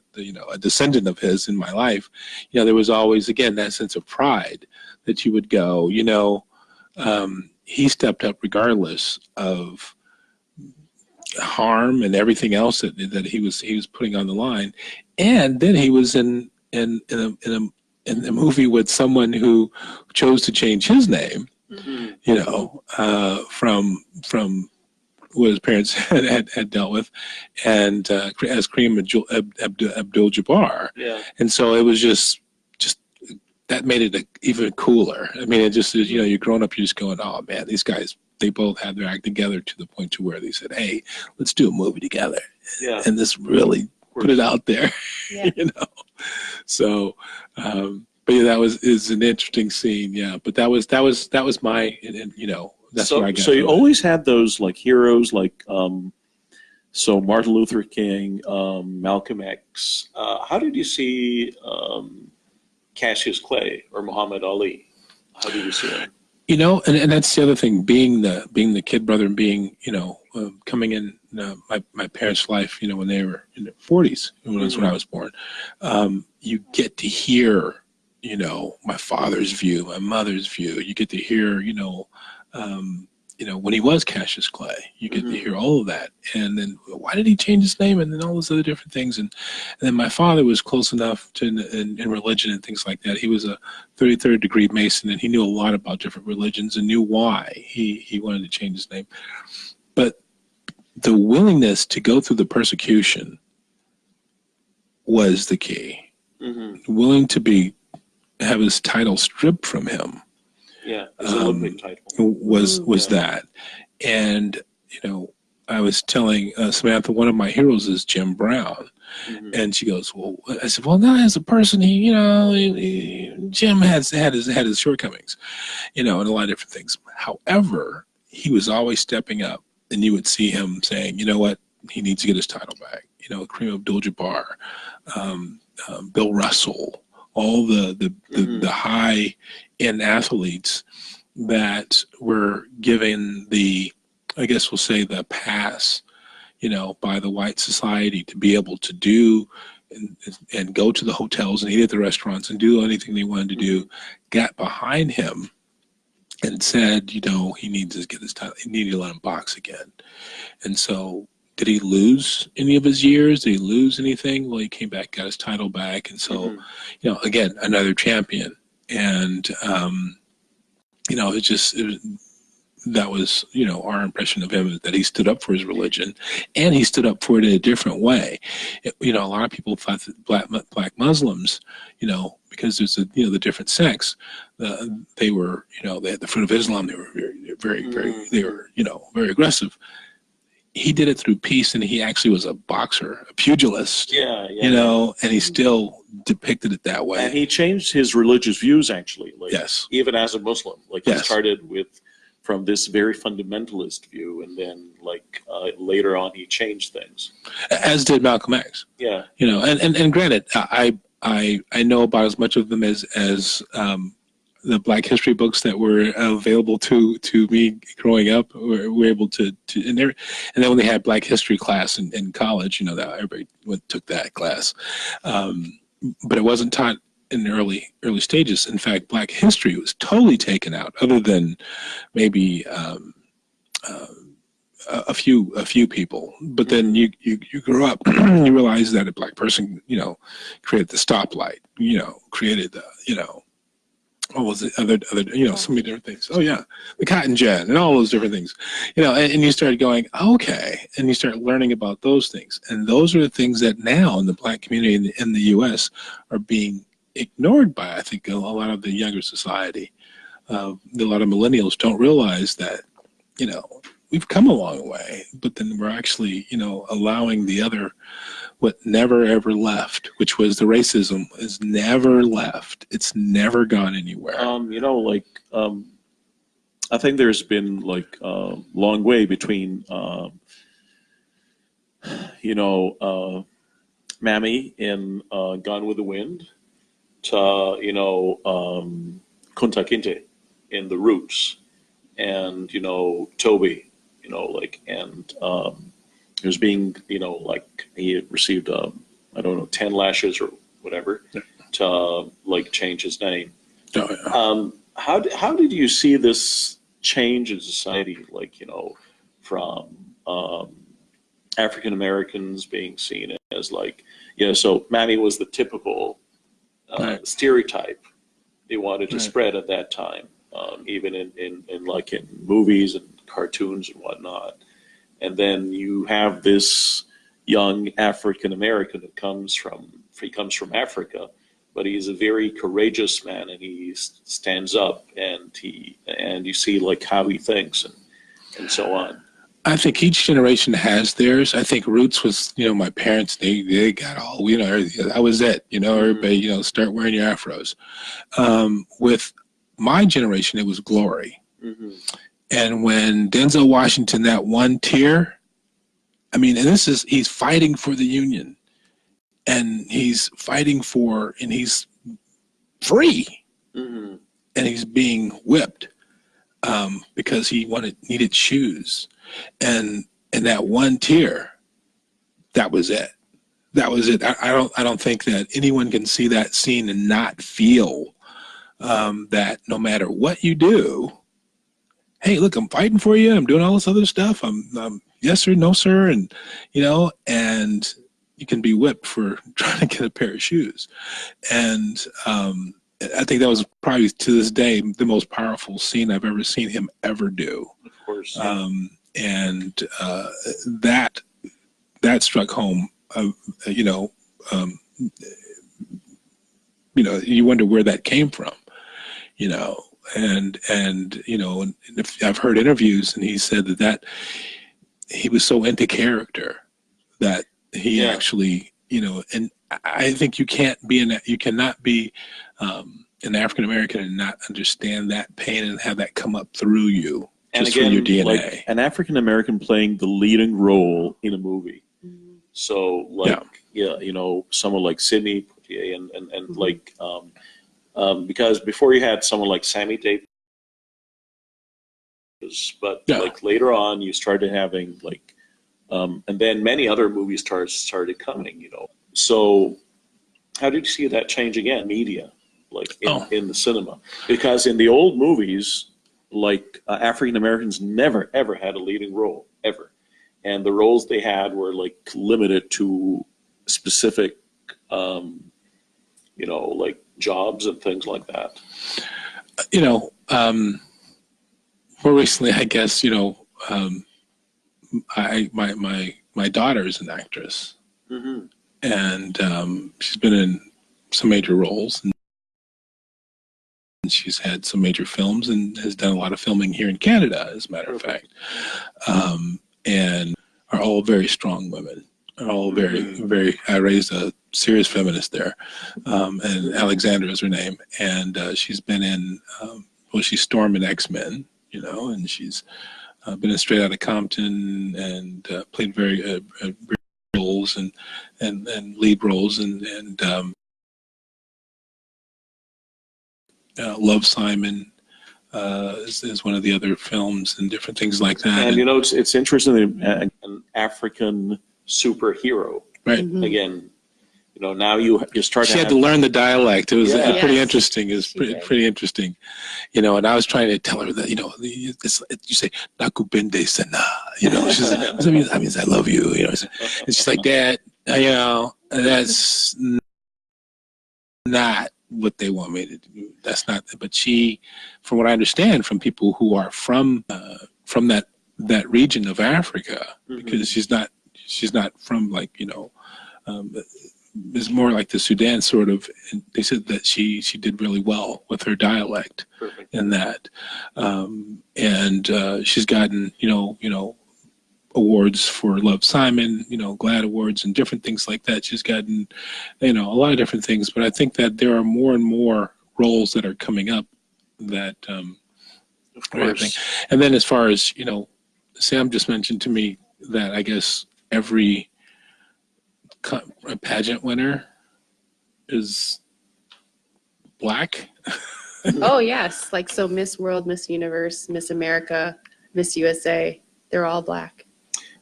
descendant of his in my life, there was always, again, that sense of pride that you would go, he stepped up regardless of harm and everything else that he was putting on the line. And then he was in a movie with someone who chose to change his name, from what his parents had dealt with, and as Kareem Abdul-Jabbar. Yeah. And so it was just that made it even cooler. I mean, it just is, you're growing up, you're just going, oh man, these guys, they both had their act together to the point to where they said, hey, let's do a movie together. Yeah. And this really put it out there, Yeah. So, but yeah, is an interesting scene. Yeah. But that was my, that's what I got. So you always had those like heroes, like, so Martin Luther King, Malcolm X. How did you see Cassius Clay or Muhammad Ali? How did you see them? And that's the other thing, being the kid brother and being, coming in my parents' life, when they were in their 40s, when I was born, you get to hear, my father's view, my mother's view. You get to hear, when he was Cassius Clay, you get to hear all of that. And then why did he change his name? And then all those other different things. And then my father was close enough to in religion and things like that. He was a 33rd degree Mason, and he knew a lot about different religions and knew why he wanted to change his name. But the willingness to go through the persecution was the key. Mm-hmm. Willing to have his title stripped from him. Yeah, his Olympic title was that. And I was telling Samantha, one of my heroes is Jim Brown. Mm-hmm. And she goes, well, I said, well, not as a person, Jim had his shortcomings, and a lot of different things. However, he was always stepping up, and you would see him saying, you know what, he needs to get his title back. Kareem Abdul-Jabbar, Bill Russell, all the high end athletes that were given I guess we'll say the pass, by the white society to be able to do and go to the hotels and eat at the restaurants and do anything they wanted to do, got behind him and said, he needs to get his title. He needed to let him box again. And so, did he lose any of his years? Did he lose anything? Well, he came back, got his title back. And so, again, another champion. And, that was, our impression of him, is that he stood up for his religion, and he stood up for it in a different way. A lot of people thought that black Muslims, because there's the different sects, they were, they had the fruit of Islam. They were very aggressive. He did it through peace, and he actually was a boxer, a pugilist. Yeah. And he still depicted it that way. And he changed his religious views, actually. Like, yes. Even as a Muslim, he started from this very fundamentalist view, and then later on he changed things. As did Malcolm X. Yeah. And granted, I know about as much of them as the Black history books that were available to me growing up. Were able to and then when they had Black history class in college, that everybody took that class, but it wasn't taught in the early stages. In fact, Black history was totally taken out, other than maybe a few people. But then you grow up, you realize that a Black person, created the stoplight, created the, what was it, other, so many different things. Oh yeah, the cotton gin and all those different things, and you start going, okay, and you start learning about those things. And those are the things that now in the Black community in the U.S. are being ignored by, I think, a lot of the younger society. A lot of millennials don't realize that, we've come a long way, but then we're actually, allowing the other, what never ever left, which was the racism, is never left. It's never gone anywhere. I think there's been like a long way between, Mammy in Gone with the Wind to, Kunta Kinte in The Roots, and, Toby, and he was being, he had received, I don't know, 10 lashes or whatever to change his name. Oh, yeah. How did you see this change in society, from African Americans being seen as so Mammy was the typical stereotype they wanted to spread at that time, even in movies and cartoons and whatnot. And then you have this young African American who comes from Africa, but he's a very courageous man, and he stands up, and you see how he thinks and so on. I think each generation has theirs. I think Roots was, my parents, they got all, that was it, everybody, start wearing your afros. With my generation, it was Glory. Mm-hmm. And when Denzel Washington, that one tear, and he's fighting for the Union, and he's fighting and he's free, mm-hmm. and he's being whipped because he needed shoes. And that one tear, that was it. That was it. I don't think that anyone can see that scene and not feel that no matter what you do, hey, look, I'm fighting for you. I'm doing all this other stuff. I'm yes sir, no sir, and and you can be whipped for trying to get a pair of shoes. And I think that was probably to this day the most powerful scene I've ever seen him ever do. Of course. And that struck home. You wonder where that came from. And if I've heard interviews, and he said that he was so into character that he actually, and I think you cannot be an African American and not understand that pain and have that come up through you. And just again, from your DNA. An African American playing the leading role in a movie. Mm-hmm. So someone like Sidney Poitier and because before you had someone like Sammy Davis, but later on you started having and then many other movie stars started coming, So how did you see that change again? Media, in the cinema, because in the old movies, African Americans never ever had a leading role ever, and the roles they had were limited to specific, jobs and things like that. More recently, I guess my daughter is an actress, mm-hmm. and she's been in some major roles. And she's had some major films and has done a lot of filming here in Canada, as a matter of fact, and are all very strong women. Are all very, very. I raised a serious feminist there, and Alexandra is her name, and she's been in. She's Storm in X-Men, and she's been in Straight Outta Compton and played very roles and lead roles and Love, Simon is one of the other films and different things like that. And it's interesting, an African superhero, right? Mm-hmm. Again, now you start. She had to learn the dialect. It was pretty interesting. It was pretty interesting, And I was trying to tell her that you say "Nakupende sana," She's like, that means I love you, And she's like, Dad, that's not what they want me to do. That's not, but she, from what I understand from people who are from that region of Africa, because she's not from, like, is more like the Sudan sort of. And they said that she did really well with her dialect. Perfect. In that, and she's gotten awards for Love Simon, GLAAD awards and different things like that. She's gotten a lot of different things, but I think that there are more and more roles that are coming up that Of course. and then as far as Sam just mentioned to me that I guess every pageant winner is black. Oh yes, like so Miss World, Miss Universe, Miss America, Miss USA, they're all black.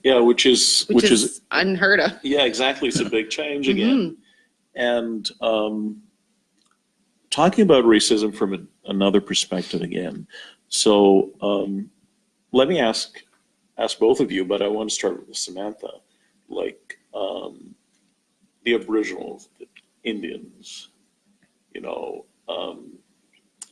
Yeah, which is unheard of. yeah, exactly. It's a big change again. And talking about racism from another perspective again. So let me ask both of you, but I want to start with Samantha. Like the Aboriginals, the Indians,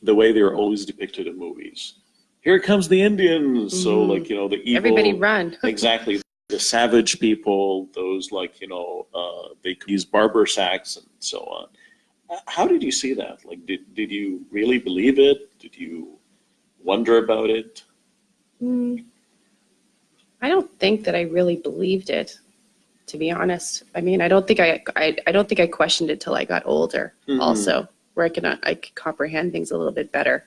the way they're always depicted in movies. Here comes the Indians. So like, the evil. Everybody run. Exactly. The savage people, those like, they use barber sacks and so on. How did you see that? Like, did you really believe it? Did you wonder about it? I don't think that I really believed it, to be honest. I mean, I don't think I questioned it till I got older. Also, where I could comprehend things a little bit better,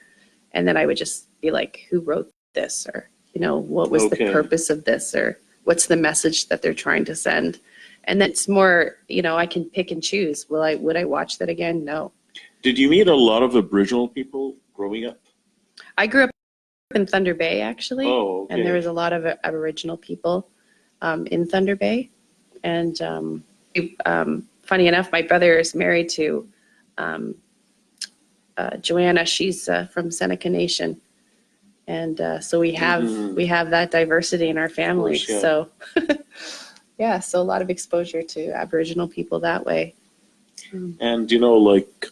and then I would just be like, "Who wrote this?" Or what was the purpose of this? Or what's the message that they're trying to send? And that's more, I can pick and choose. Would I watch that again? No. Did you meet a lot of Aboriginal people growing up? I grew up in Thunder Bay, actually. Oh, okay. And there was a lot of Aboriginal people in Thunder Bay. And funny enough, my brother is married to Joanna. She's from Seneca Nation. And so we have that diversity in our family. Course, yeah. So yeah, so a lot of exposure to Aboriginal people that way. And like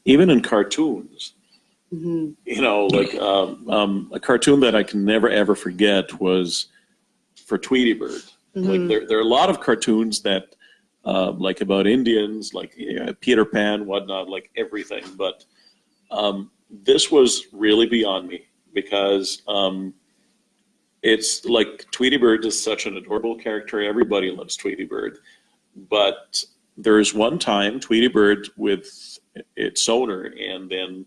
even in cartoons, like a cartoon that I can never ever forget was for Tweety Bird. Like there are a lot of cartoons that like about Indians, like Peter Pan, whatnot, like everything. But this was really beyond me because it's like Tweety Bird is such an adorable character. Everybody loves Tweety Bird. But there's one time Tweety Bird with its owner, and then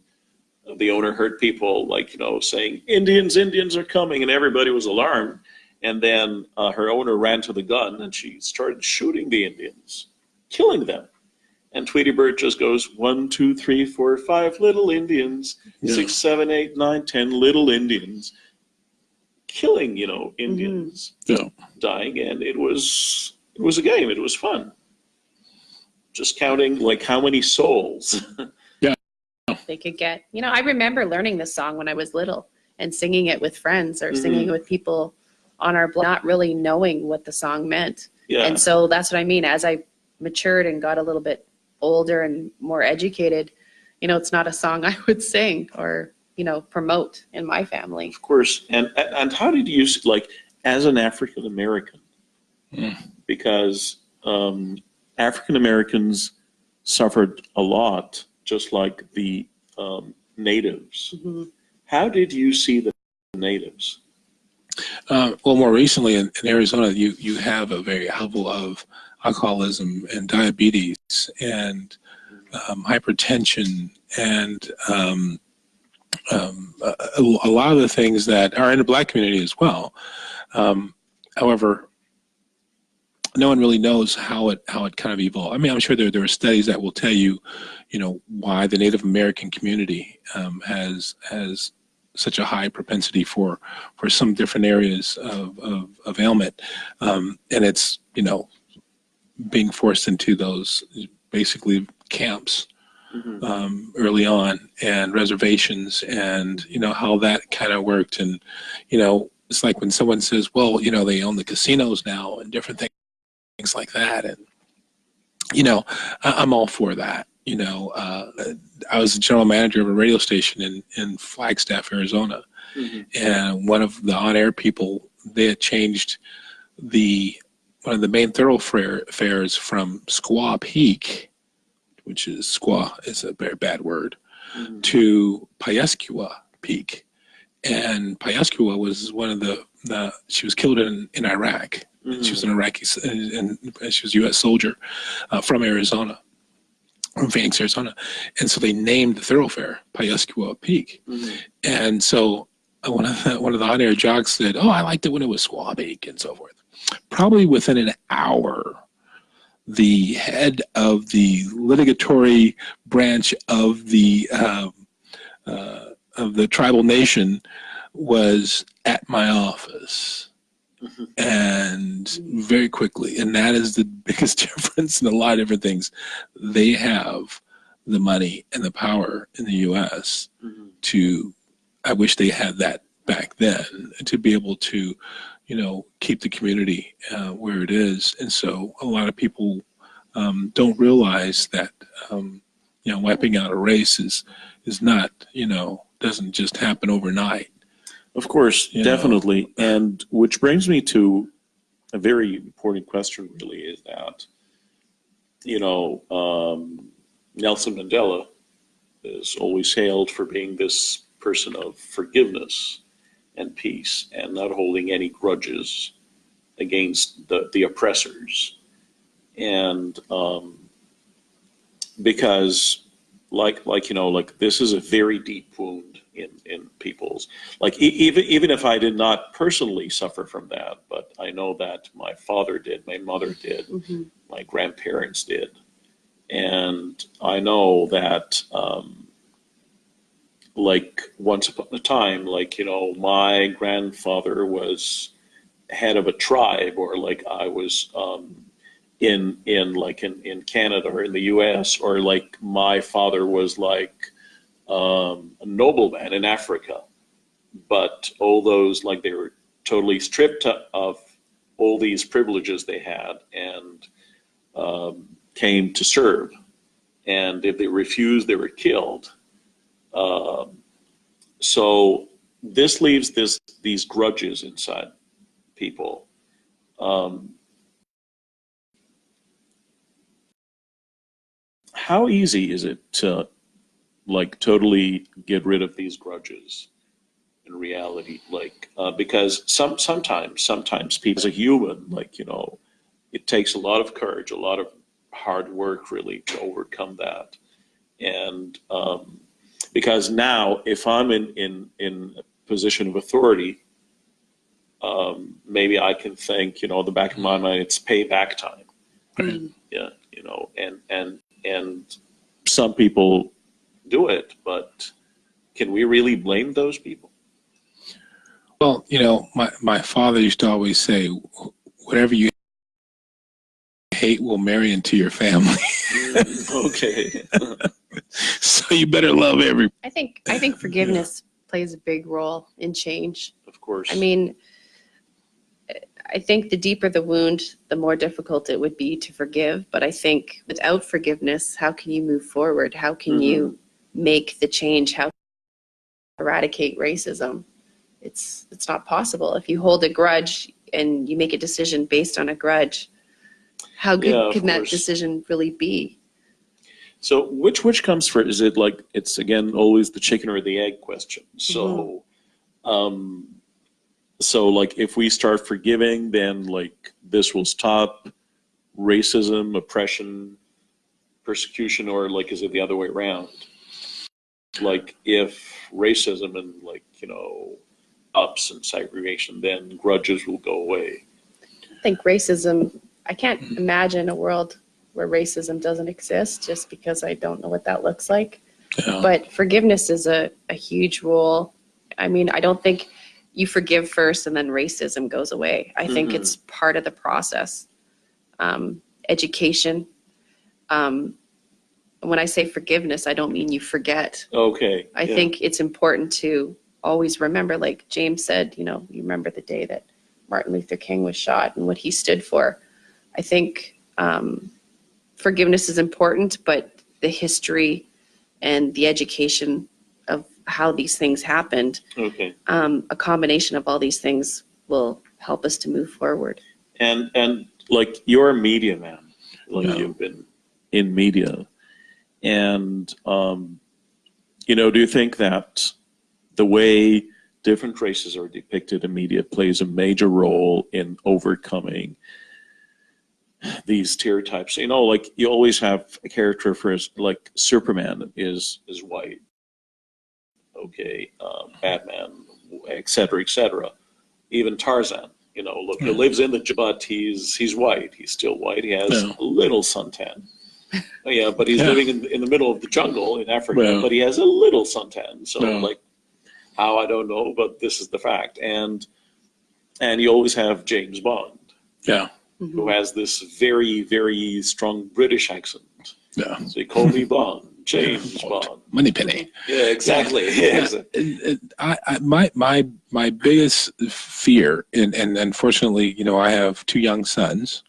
the owner heard people like, saying, Indians are coming, and everybody was alarmed. And then her owner ran to the gun and she started shooting the Indians, killing them. And Tweety Bird just goes 1, 2, 3, 4, 5 little Indians, 6, 7, 8, 9, 10 little Indians, killing, Indians, dying. And it was a game. It was fun. Just counting like how many souls. They could get. I remember learning this song when I was little and singing it with friends or singing it with people on our block, not really knowing what the song meant. Yeah. And so that's what I mean. As I matured and got a little bit older and more educated, it's not a song I would sing or, promote in my family. Of course. And how did you, like, as an African American, because African Americans suffered a lot, just like the natives. How did you see the natives? Well, more recently in Arizona, you have a very high level of alcoholism and diabetes and hypertension and a lot of the things that are in the Black community as well. However, no one really knows how it kind of evolved. I mean, I'm sure there are studies that will tell you, why the Native American community has such a high propensity for some different areas of ailment, and it's being forced into those basically camps early on and reservations, and how that kind of worked. And it's like when someone says, well, they own the casinos now and different things like that, and I'm all for that. I was the general manager of a radio station in Flagstaff, Arizona. And one of the on-air people, they had changed one of the main thoroughfares from Squaw Peak, which is squaw is a very bad word, to Piasqua Peak. And Piasqua was one of she was killed in Iraq. She was an Iraqi, and she was a U.S. soldier from Arizona, from Phoenix, Arizona. And so they named the thoroughfare Piasqua Peak. And so one of the on-air jocks said, "Oh, I liked it when it was Squaw Peak," and so forth. Probably within an hour, the head of the litigatory branch of the tribal nation was at my office, and very quickly. And that is the biggest difference in a lot of different things. They have the money and the power in the U.S. to. I wish they had that back then, to be able to, keep the community where it is. And so a lot of people don't realize that, wiping out a race is not, doesn't just happen overnight. Of course, definitely. And which brings me to a very important question, really, is that, Nelson Mandela is always hailed for being this person of forgiveness and peace, and not holding any grudges against the oppressors. And because this is a very deep wound in people's, even if I did not personally suffer from that, but I know that my father did, my mother did, my grandparents did. And I know that once upon a time, my grandfather was head of a tribe, or I was in Canada or in the US, or my father was a nobleman in Africa. But all those, they were totally stripped of all these privileges they had, and came to serve. And if they refused, they were killed. So this leaves these grudges inside people. How easy is it to totally get rid of these grudges in reality? Because sometimes people, as a human, it takes a lot of courage, a lot of hard work, really, to overcome that. And because now, if I'm in a position of authority, maybe I can think, the back of my mind, it's payback time. Yeah, and some people do it, but can we really blame those people? Well, my father used to always say, whatever you hate will marry into your family. Okay. So you better love every. I think forgiveness plays a big role in change. Of course. I mean, I think the deeper the wound, the more difficult it would be to forgive. But I think without forgiveness, how can you move forward? How can you make the change? How to eradicate racism? It's not possible. If you hold a grudge and you make a decision based on a grudge, how good can that decision really be? So which comes first? Is it it's again always the chicken or the egg question? So if we start forgiving, then this will stop racism, oppression, persecution, or is it the other way around? If racism and ups and segregation, then grudges will go away. I think racism, I can't imagine a world where racism doesn't exist, just because I don't know what that looks like. Yeah. But forgiveness is a huge role. I mean, I don't think you forgive first and then racism goes away. I think it's part of the process. Education. When I say forgiveness, I don't mean you forget. Okay. I think it's important to always remember, like James said, you remember the day that Martin Luther King was shot and what he stood for. I think forgiveness is important, but the history and the education of how these things happened. Okay. A combination of all these things will help us to move forward. And like you're a media man, like Yeah. you've been in media, and you know, do you think that the way different races are depicted in media plays a major role in overcoming these stereotypes? You know, like you always have a character for like Superman is white, okay, Batman, et cetera, et cetera. Even Tarzan, you know, look, he lives in the but he's white. He's still white. He has a little suntan. Yeah, but he's living in the middle of the jungle in Africa, but he has a little suntan. So like, how, I don't know, but this is the fact. And you always have James Bond, who has this very, very strong British accent. Yeah. So they call me Bond, James Bond. Moneypenny. Yeah, exactly. My biggest fear, and unfortunately, you know, I have 2 young sons,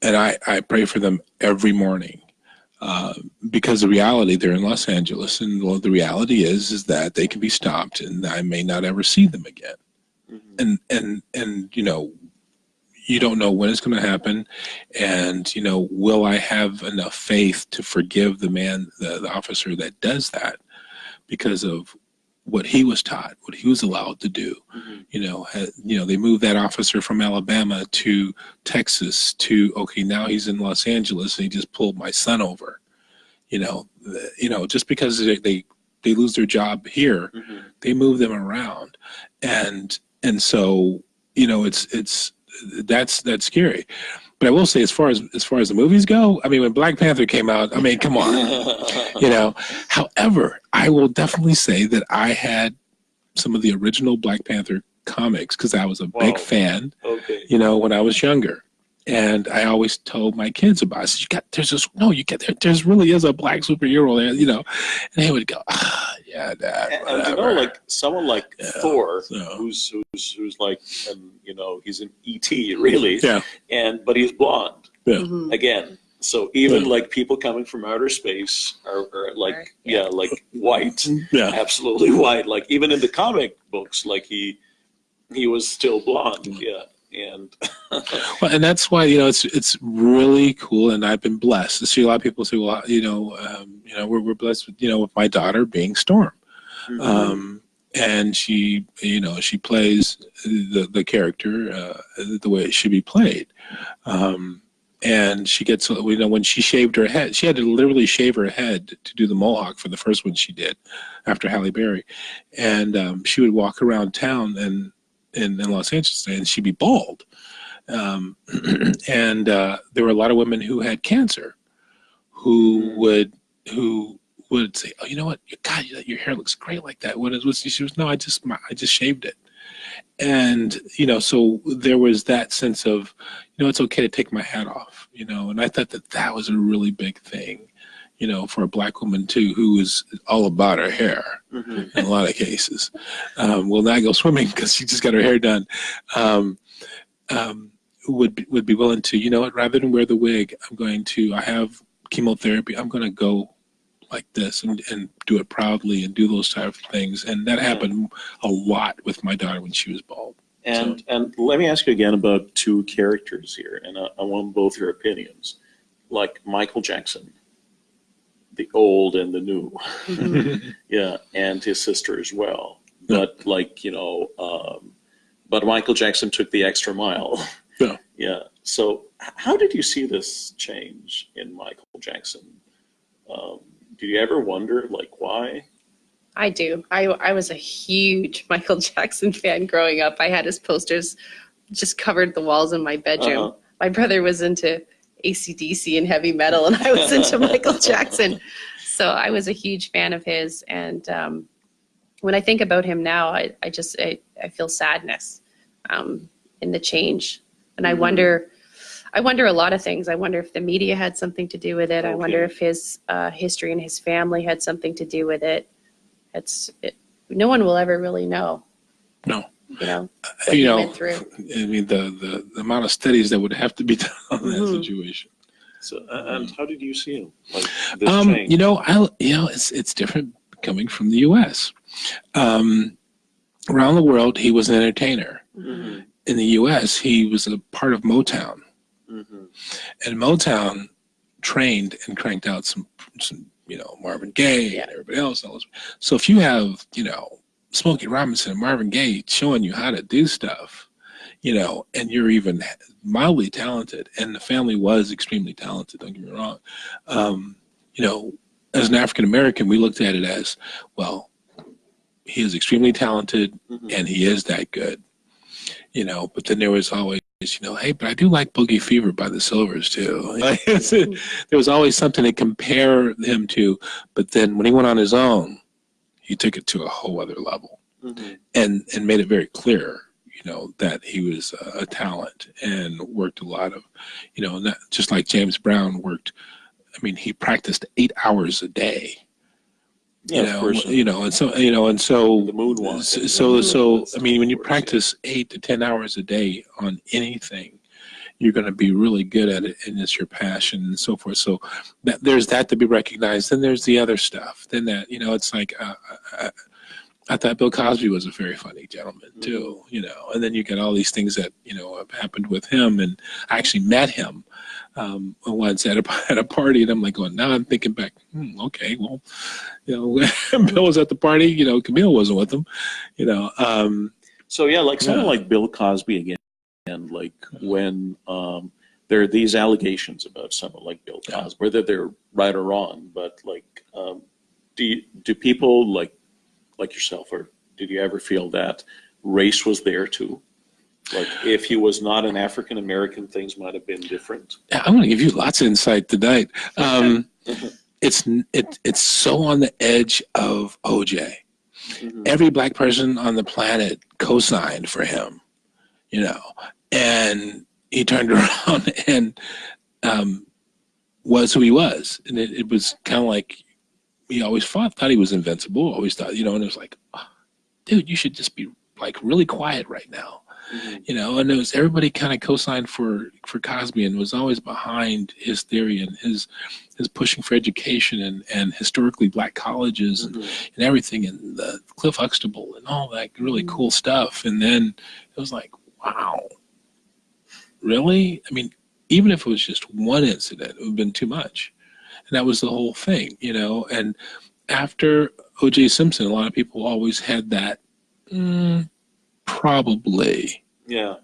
and I pray for them every morning, because the reality, they're in Los Angeles, and the reality is that they can be stopped, and I may not ever see them again. And you know, you don't know when it's going to happen, and you know, will I have enough faith to forgive the man, the officer that does that, because of what he was taught, what he was allowed to do. You know, they moved that officer from Alabama to Texas to, okay, now he's in Los Angeles and he just pulled my son over. You know, just because they lose their job here, they move them around, and so, you know, that's scary. But I will say, as far as the movies go, I mean, when Black Panther came out, I mean, come on, you know. However, I will definitely say that I had some of the original Black Panther comics because I was a big fan, you know, when I was younger. And I always told my kids about it. I said, there's really is a black superhero there, you know. And they would go, yeah, Dad, and you know, like someone like Thor, who's like, you know, he's an E.T. really, but he's blonde again. So even like people coming from outer space are like, like white, absolutely white. Like even in the comic books, like he was still blonde, And well, and that's why, you know, it's really cool, and I've been blessed to see a lot of people say, well, you know, we're blessed with, you know, with my daughter being Storm, and she, you know, she plays the character the way it should be played, and she gets, you know, when she shaved her head, she had to literally shave her head to do the mohawk for the first one she did after Halle Berry, and she would walk around town and in Los Angeles, and she'd be bald. And there were a lot of women who had cancer who would say, oh, you know what, God, your hair looks great like that. She was, no, I just shaved it. And, you know, so there was that sense of, you know, it's okay to take my hat off, you know, and I thought that was a really big thing, you know, for a black woman too, who is all about her hair in a lot of cases. Will not go swimming because she just got her hair done. Would be willing to, you know what, rather than wear the wig, I have chemotherapy, I'm going to go like this and do it proudly and do those type of things. And that happened a lot with my daughter when she was bald. And let me ask you again about 2 characters here, and I want both your opinions. Like Michael Jackson, the old and the new, and his sister as well. But like, you know, but Michael Jackson took the extra mile. So how did you see this change in Michael Jackson? Did you ever wonder, like, why? I do. I was a huge Michael Jackson fan growing up. I had his posters just covered the walls in my bedroom. My brother was into AC/DC and heavy metal, and I was into Michael Jackson. So I was a huge fan of his. And when I think about him now, I feel sadness in the change. And I wonder a lot of things. I wonder if the media had something to do with it. I wonder if his history and his family had something to do with it. No one will ever really know. No. You know, what he went through. I mean, the amount of studies that would have to be done on that situation. So, and how did you see him? Like this change? It's different coming from the U.S. Around the world, he was an entertainer. Mm-hmm. In the U.S., he was a part of Motown, and Motown trained and cranked out some Marvin Gaye and everybody else. So if you have Smokey Robinson and Marvin Gaye showing you how to do stuff, and you're even mildly talented, and the family was extremely talented, don't get me wrong. As an African American, we looked at it as, well, he is extremely talented and he is that good, but then there was always, hey, but I do like Boogie Fever by the Silvers too. There was always something to compare him to, but then when he went on his own, he took it to a whole other level and made it very clear, that he was a talent and worked a lot of, not just like James Brown worked. I mean, he practiced 8 hours a day. And so the moonwalk. So I mean, when you practice 8 to 10 hours a day on anything, you're going to be really good at it, and it's your passion and so forth. So there's that to be recognized. Then there's the other stuff. Then that it's like I thought Bill Cosby was a very funny gentleman too. And then you get all these things that have happened with him, and I actually met him once at a party, and I'm like going, now I'm thinking back, okay, well, Bill was at the party, Camille wasn't with him, So yeah, like someone like Bill Cosby again, and like when there are these allegations about someone like Bill Cosby, whether they're right or wrong, but like, do people like yourself, or did you ever feel that race was there too? Like if he was not an African American, things might have been different. I'm going to give you lots of insight tonight. It's so on the edge of OJ. Every black person on the planet co-signed for him, and he turned around and was who he was, and it was kind of like he always thought he was invincible. Always thought, and it was like, oh, dude, you should just be like really quiet right now. And it was everybody kind of co-signed for Cosby, and was always behind his theory and his pushing for education and historically black colleges and everything, and the Cliff Huxtable and all that really cool stuff. And then it was like, wow, really? I mean, even if it was just one incident, it would have been too much. And that was the whole thing, And after O.J. Simpson, a lot of people always had that, probably. Yeah.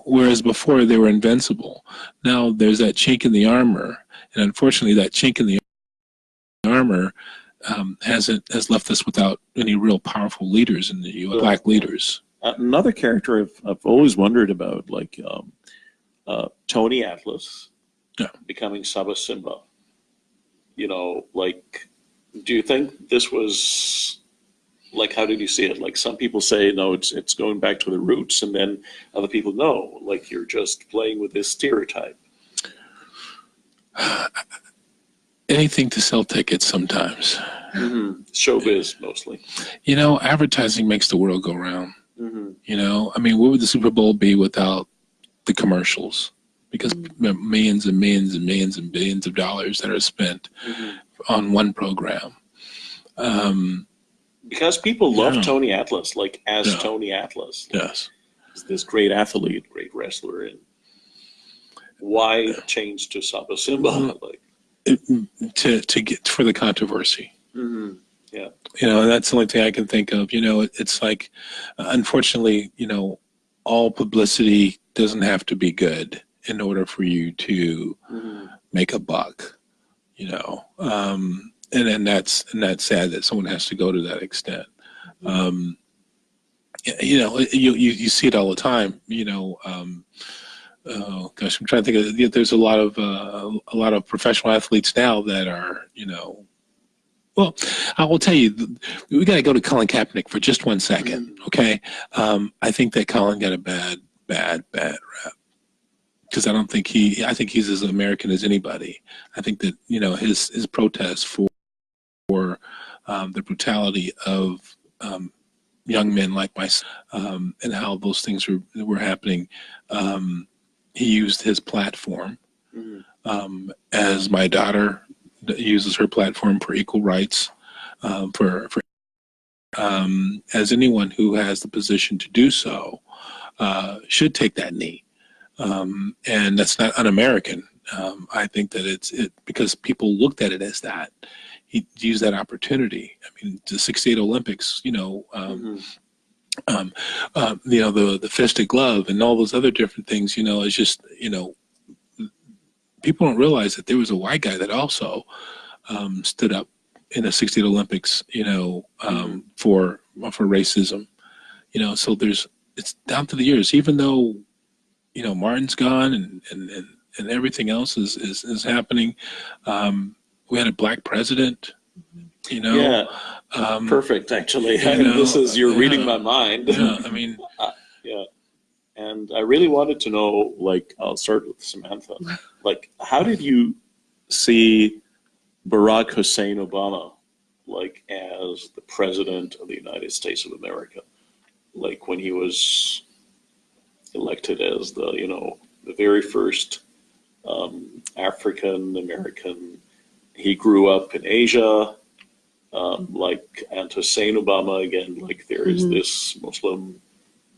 Whereas before they were invincible. Now there's that chink in the armor, and unfortunately that chink in the armor has left us without any real powerful leaders in the U.S. Black leaders. Another character I've always wondered about, like Tony Atlas becoming Saba Simba. Like, do you think this was, like, how did you see it? Like, some people say, no, it's going back to the roots, and then other people, no, like, you're just playing with this stereotype. Anything to sell tickets sometimes. Showbiz, mostly. Advertising makes the world go round. I mean, what would the Super Bowl be without the commercials? Because millions and millions and millions and billions of dollars that are spent on one program. Because people love Tony Atlas, like as Tony Atlas. Like, yes. He's this great athlete, great wrestler. And why change to Saba Simba? To get for the controversy. Yeah. That's the only thing I can think of. It's like, unfortunately, all publicity doesn't have to be good in order for you to make a buck, and that's sad that someone has to go to that extent. You see it all the time. Oh gosh, I'm trying to think of. There's a lot of professional athletes now that are, Well, I will tell you, we got to go to Colin Kaepernick for just 1 second, okay? I think that Colin got a bad rep. Because I think he's as American as anybody. I think that his protest for the brutality of young men like myself and how those things were happening. He used his platform as my daughter uses her platform for equal rights, for as anyone who has the position to do so should take that knee. And that's not un-American. I think that it's because people looked at it as that. He used that opportunity. I mean, the '68 Olympics, the fisted glove and all those other different things, it's just, people don't realize that there was a white guy that also stood up in the '68 Olympics, for racism, so it's down to the years, even though, Martin's gone and everything else is happening. We had a black president, Yeah, perfect, actually. You're reading my mind. Yeah, I mean, yeah. And I really wanted to know, I'll start with Samantha. How did you see Barack Hussein Obama, as the president of the United States of America? When he was elected as the very first African American. He grew up in Asia, and Hussein Obama, again, there is this Muslim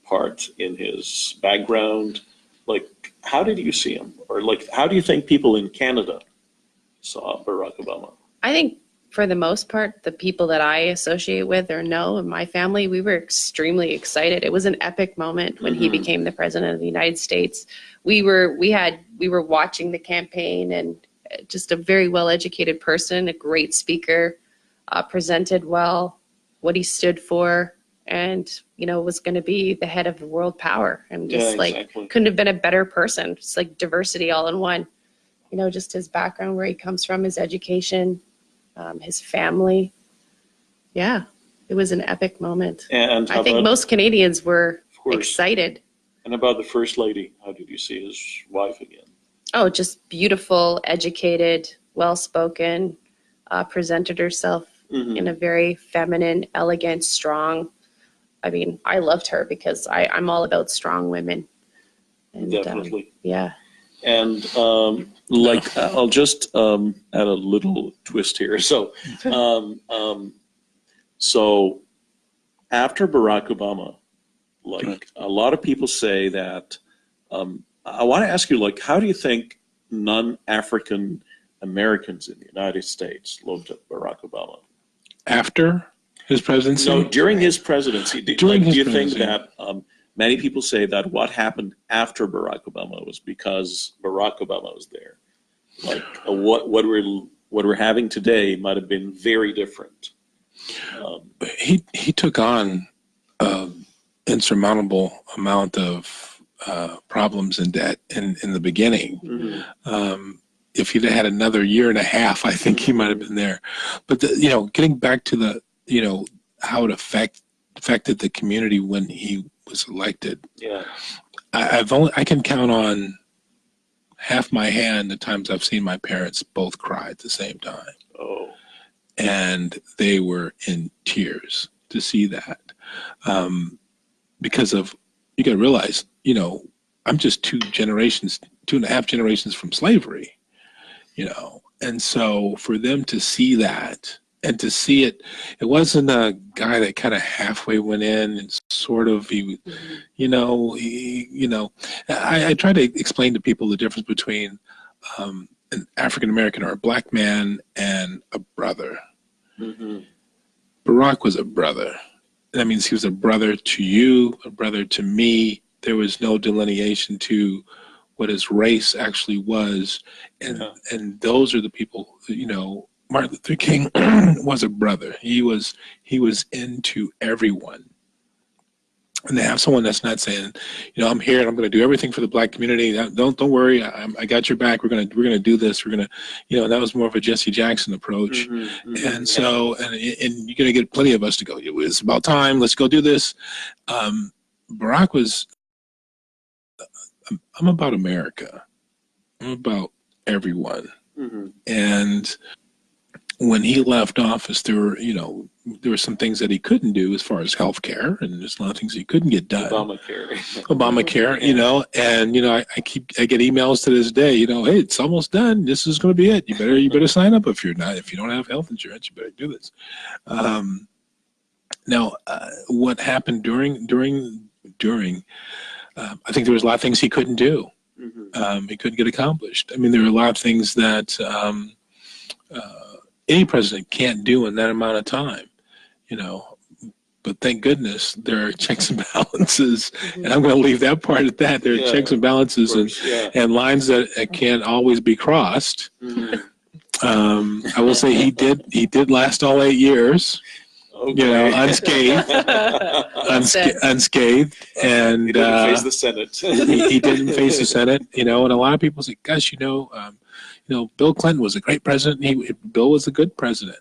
part in his background. How did you see him? Or how do you think people in Canada saw Barack Obama? I think for the most part, the people that I associate with or know in my family, we were extremely excited. It was an epic moment when he became the president of the United States. We were watching the campaign, and just a very well-educated person, a great speaker, presented well what he stood for, and was going to be the head of the world power, and just exactly. Couldn't have been a better person. Just diversity all in one. Just his background, where he comes from, his education, his family. Yeah, it was an epic moment. And I think most Canadians were course. excited. And about the First Lady, how did you see his wife again? Oh, just beautiful, educated, well-spoken, presented herself in a very feminine, elegant, strong. I mean, I loved her because I'm all about strong women. And, definitely. Yeah. And I'll just add a little twist here. So, so after Barack Obama, a lot of people say that. I want to ask you, how do you think non-African Americans in the United States looked at Barack Obama? After his presidency? No, during his presidency. Do you think that many people say that what happened after Barack Obama was because Barack Obama was there? What we're having today might have been very different. He took on insurmountable amount of problems and debt in the beginning. If he'd had another year and a half, I think he might have been there. But getting back to the how it affected the community when he was elected. Yeah, I can count on half my hand the times I've seen my parents both cry at the same time. Oh, and they were in tears to see that, because of, you got to realize, I'm just 2.5 generations from slavery, and so for them to see that and to see it wasn't a guy that kind of halfway went in and sort of, I try to explain to people the difference between an African American or a black man and a brother. Barack was a brother. That means he was a brother to you, a brother to me. There was no delineation to what his race actually was, and those are the people. Martin Luther King was a brother. He was into everyone. And to have someone that's not saying, I'm here and I'm going to do everything for the black community. Don't worry, I got your back. We're gonna do this. We're gonna, that was more of a Jesse Jackson approach. And so, and you're gonna get plenty of us to go. It's about time. Let's go do this. Barack was, I'm about America. I'm about everyone. And when he left office, there were some things that he couldn't do as far as health care, and there's a lot of things he couldn't get done. Obamacare, and I get emails to this day, hey, it's almost done. This is going to be it. You better sign up if you don't have health insurance, you better do this. Now, what happened during I think there was a lot of things he couldn't do. He couldn't get accomplished. I mean, there are a lot of things that any president can't do in that amount of time, but thank goodness there are checks and balances, and I'm going to leave that part at that. There are checks and balances and lines that can't always be crossed. I will say he did last all 8 years. Okay. Unscathed, and he didn't face the Senate. he didn't face the Senate, and a lot of people say, "Gosh, Bill Clinton was a great president. Bill was a good president."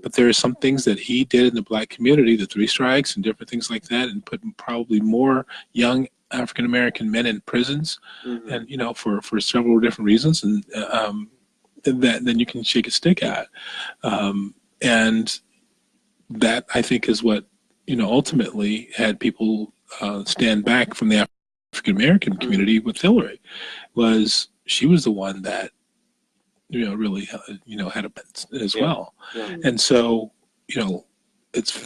But there are some things that he did in the black community, the 3 strikes and different things like that, and put probably more young African American men in prisons, and for several different reasons, and then you can shake a stick at, and that, I think, is what ultimately had people stand back from the African American community with Hillary. Was she was the one that really had a as well. And so it's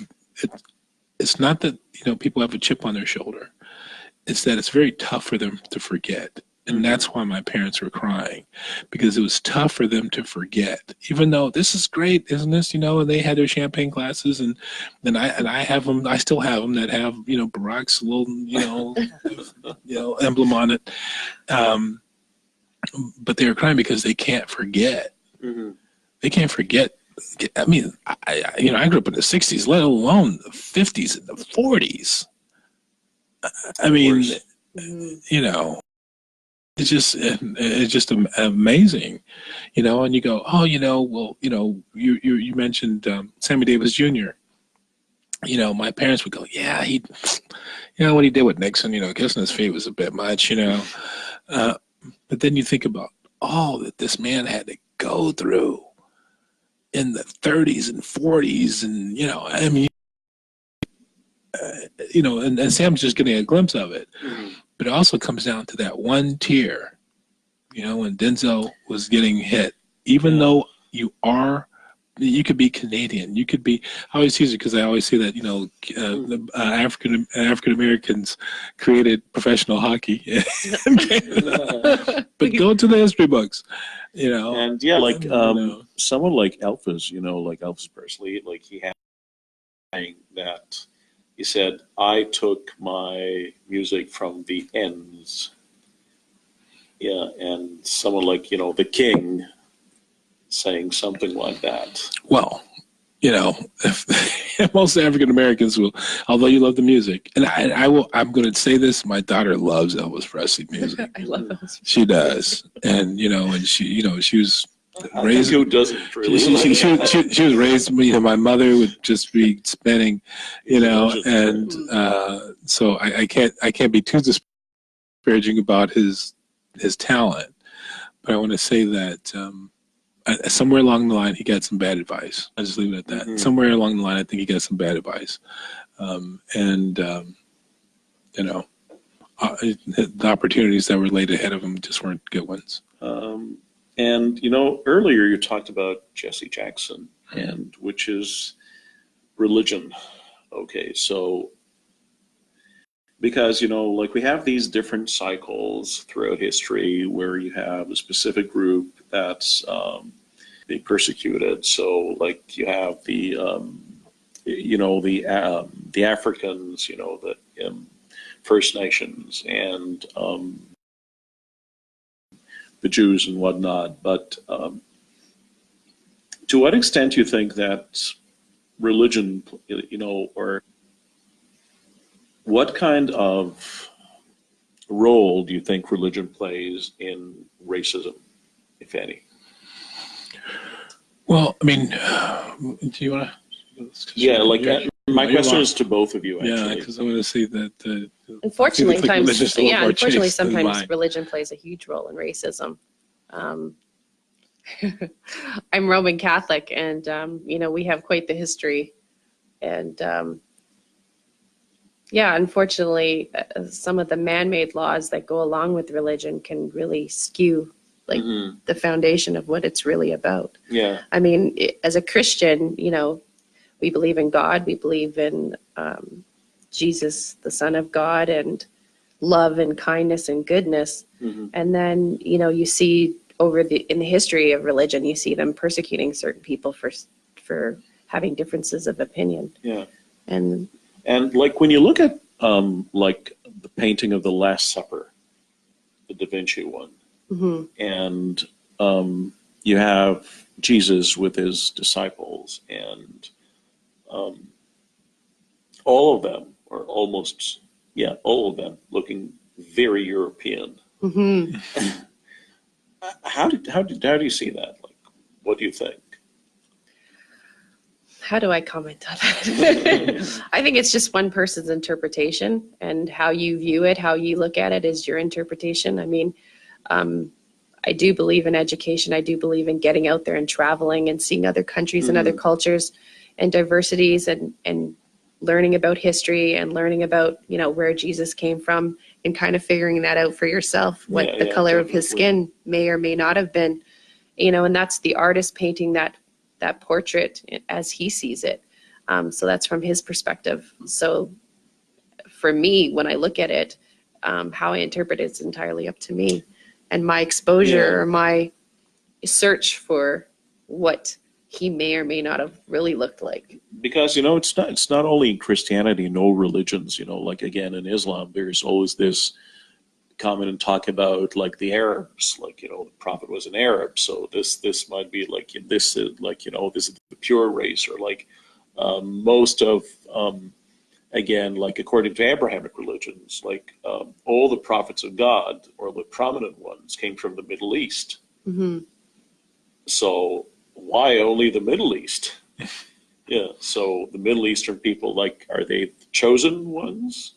not that people have a chip on their shoulder. It's that it's very tough for them to forget. And that's why my parents were crying, because it was tough for them to forget, even though this is great, isn't this? And they had their champagne glasses, and I have them. I still have them that have Barack's little emblem on it. But they were crying because they can't forget. They can't forget. I mean, I grew up in the '60s, let alone the '50s and the '40s. I mean, it's just amazing, and you go, oh, you mentioned Sammy Davis Jr. My parents would go, yeah, what he did with Nixon, kissing his feet was a bit much, but then you think about all that this man had to go through in the 30s and 40s, and I mean, and Sam's just getting a glimpse of it. But it also comes down to that one tear, when Denzel was getting hit. Even though you could be Canadian, you could be. I always use it because I always say that the African Americans created professional hockey in Canada. But go to the history books, And someone like Elvis, like Elvis Presley, like he had that. He said, I took my music from the ends. Yeah, and someone like, the King saying something like that. Well, if most African Americans will, although you love the music, and I'm going to say this, my daughter loves Elvis Presley music. I love Elvis. She does. And, and she was raised. Who doesn't really? She was raised. My mother would just be spinning, and so I can't be too disparaging about his talent, but I want to say that somewhere along the line he got some bad advice. I'll just leave it at that. Somewhere along the line, I think he got some bad advice, the opportunities that were laid ahead of him just weren't good ones. And earlier you talked about Jesse Jackson, and which is religion. Okay, so because like we have these different cycles throughout history where you have a specific group that's being persecuted. So like you have the Africans, the First Nations, and the Jews and whatnot, but to what extent do you think that religion, or what kind of role do you think religion plays in racism, if any? Well, I mean, do you want to? Yeah, my question is to both of you, actually. Yeah, because I want to say that. Unfortunately, sometimes religion plays a huge role in racism. I'm Roman Catholic, and we have quite the history. And unfortunately, some of the man-made laws that go along with religion can really skew the foundation of what it's really about. Yeah. I mean, as a Christian, we believe in God, we believe in Jesus, the Son of God, and love and kindness and goodness. And then, you see in the history of religion, you see them persecuting certain people for having differences of opinion. Yeah. And like when you look at like the painting of the Last Supper, the Da Vinci one, and you have Jesus with his disciples, and all of them, or almost, all of them looking very European. How do you see that? Like, what do you think? how do I comment on that? I think it's just one person's interpretation, and how you view it, how you look at it is your interpretation. I mean, I do believe in education. I do believe in getting out there and traveling and seeing other countries and other cultures and diversities, and learning about history and learning about, where Jesus came from, and kind of figuring that out for yourself, what the color of his skin may or may not have been, and that's the artist painting that portrait as he sees it. So that's from his perspective. So for me, when I look at it, how I interpret it's entirely up to me, and my exposure or my search for what he may or may not have really looked like. Because it's not only in Christianity, no religions. Like again in Islam, there's always this comment and talk about like the Arabs, like the Prophet was an Arab, so this might be like this is like this is the pure race, or like most of again, like according to Abrahamic religions, like all the prophets of God, or the prominent ones, came from the Middle East. So why only the Middle East? So the Middle Eastern people, like, are they the chosen ones?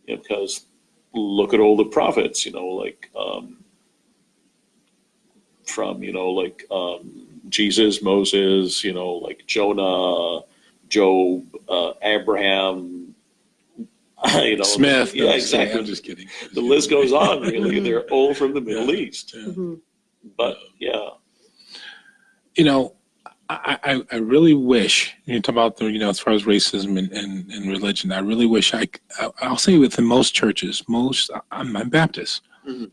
Because look at all the prophets, like from Jesus, Moses, like Jonah, Job, Abraham, Smith. Yeah, exactly. I'm just kidding. The list goes on. Really, they're all from the Middle East. But I really wish, you talk about the, as far as racism and religion, I really wish I'll say within most churches, I'm Baptist,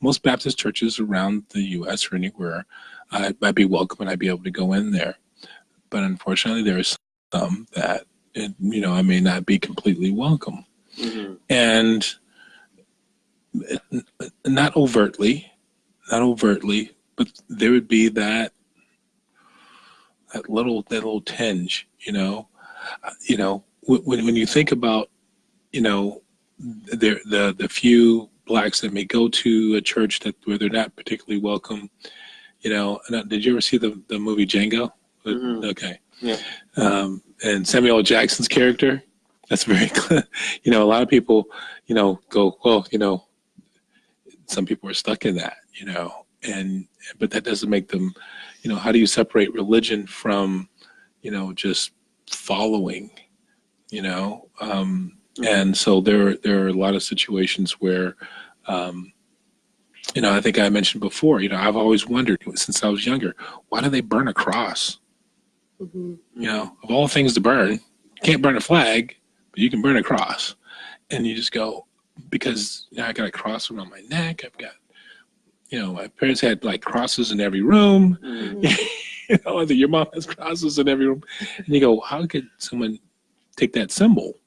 most Baptist churches around the U.S. or anywhere, I'd be welcome and I'd be able to go in there. But unfortunately, there are some that, I may not be completely welcome. And not overtly, but there would be that little tinge, when you think about, the few blacks that may go to a church where they're not particularly welcome, did you ever see the movie Django? Okay. Yeah. And Samuel L. Jackson's character, that's very clear. A lot of people, go, well, some people are stuck in that, but that doesn't make them, how do you separate religion from, just following, and so there are a lot of situations where, I think I mentioned before, I've always wondered since I was younger, why do they burn a cross? Of all things to burn, you can't burn a flag, but you can burn a cross. And you just go, because I got a cross around my neck. I've got, my parents had like crosses in every room. I think your mom has crosses in every room. And you go, how could someone take that symbol,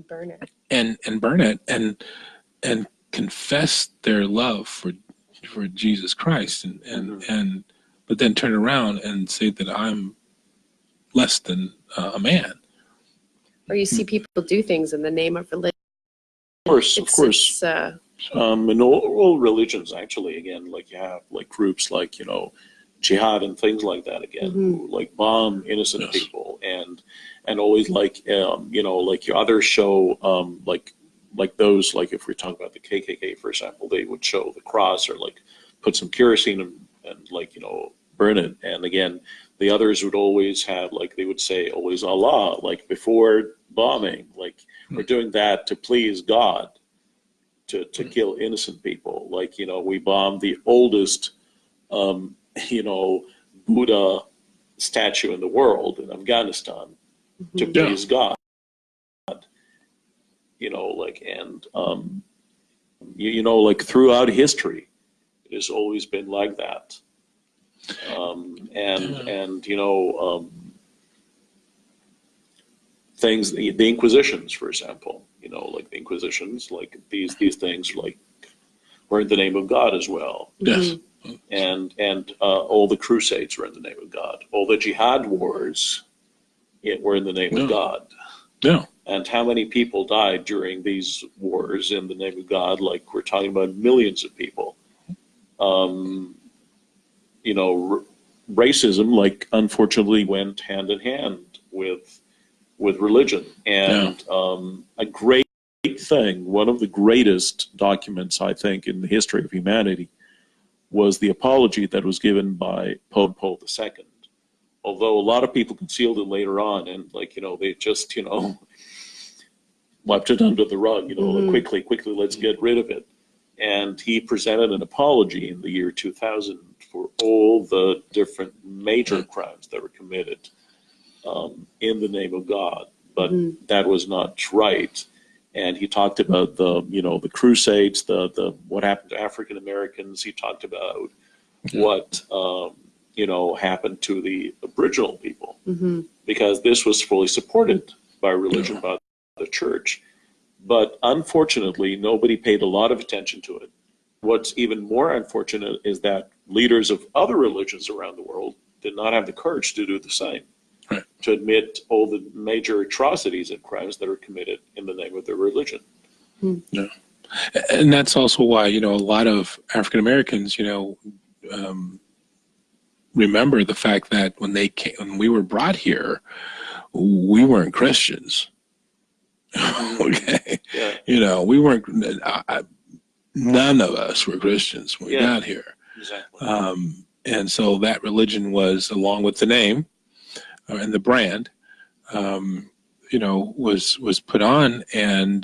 burn it, and burn it, and confess their love for Jesus Christ, and but then turn around and say that I'm less than a man? Or you see people do things in the name of religion. Of course. In all religions, actually, again, like you have like groups like jihad and things like that, again, who like bomb innocent people, and always like like your others show like those, like if we're talking about the KKK, for example, they would show the cross, or like put some kerosene and like burn it. And again, the others would always have, like, they would say always Allah, like before bombing, like we're doing that to please God, to kill innocent people. Like, you know, we bombed the oldest, you know, Buddha statue in the world in Afghanistan to please God. You know, like, and you know, like throughout history, it has always been like that. And you know, things, the Inquisitions, for example, you know, like the Inquisitions, like these things, like, were in the name of God as well. Yes. And all the Crusades were in the name of God. All the jihad wars were in the name of God. Yeah. And how many people died during these wars in the name of God? Like, we're talking about millions of people. You know, racism, like, unfortunately went hand in hand with religion. And a great thing, one of the greatest documents, I think, in the history of humanity was the apology that was given by Pope Paul II. Although a lot of people concealed it later on, and, like, you know, they just, you know, swept it under the rug, you know, like, quickly, let's get rid of it. And he presented an apology in the year 2000 for all the different major crimes that were committed in the name of God. But that was not right. And he talked about the, you know, the Crusades, the what happened to African Americans. He talked about what, you know, happened to the Aboriginal people, because this was fully supported by religion, by the church. But unfortunately, nobody paid a lot of attention to it. What's even more unfortunate is that leaders of other religions around the world did not have the courage to do the same, to admit all the major atrocities and crimes that are committed in the name of their religion. Yeah. And that's also why, you know, a lot of African Americans, you know, remember the fact that when we were brought here, we weren't Christians. Okay. Yeah. You know, we weren't, none of us were Christians when we got here. Exactly. And so that religion was, along with the name and the brand, you know, was put on. And,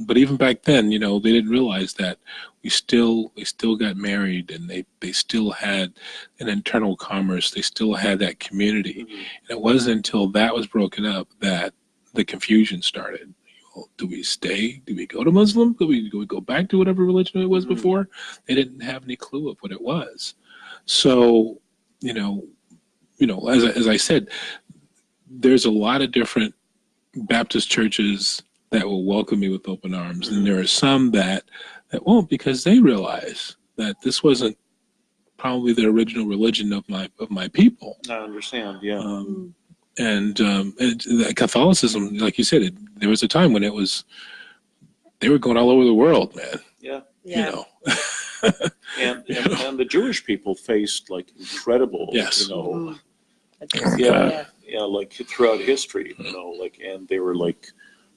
but even back then, you know, they didn't realize that they still got married, and they still had an internal commerce. They still had that community. And it wasn't until that was broken up that the confusion started. Well, do we stay? Do we go to Muslim? Do we go back to whatever religion it was before? They didn't have any clue of what it was. So, you know, as I said, there's a lot of different Baptist churches that will welcome me with open arms, and there are some that won't, because they realize that this wasn't probably the original religion of my people. I understand. Yeah. And Catholicism, like you said, there was a time when they were going all over the world, man. Yeah. You know. and the Jewish people faced, like, incredible, you know, like throughout history, you know, like, and they were, like,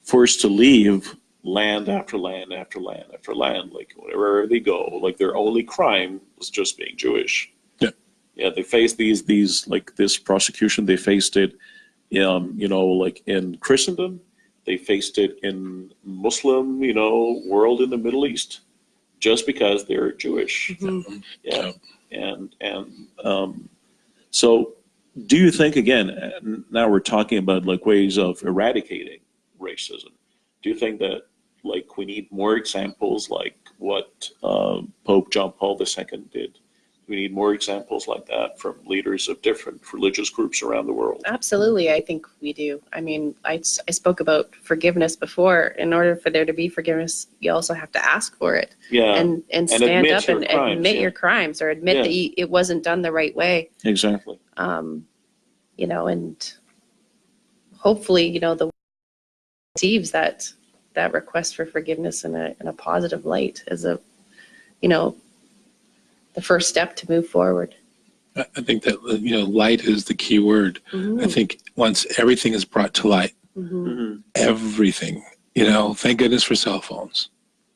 forced to leave land after land after land after land, like, wherever they go, like, their only crime was just being Jewish. Yeah, they faced these like this prosecution. They faced it, you know, like in Christendom. They faced it in Muslim, you know, world in the Middle East, just because they're Jewish. Yeah, and so, do you think, again, now we're talking about, like, ways of eradicating racism? Do you think that, like, we need more examples like what Pope John Paul II did? We need more examples like that from leaders of different religious groups around the world. Absolutely, I think we do. I mean, I spoke about forgiveness before. In order for there to be forgiveness, you also have to ask for it. Yeah. And stand up and crimes, admit your crimes, or admit that it wasn't done the right way. Exactly. You know, and hopefully, you know, the receives that request for forgiveness in a positive light as a, you know, the first step to move forward. I think that, you know, light is the key word. I think once everything is brought to light, everything, you know, thank goodness for cell phones.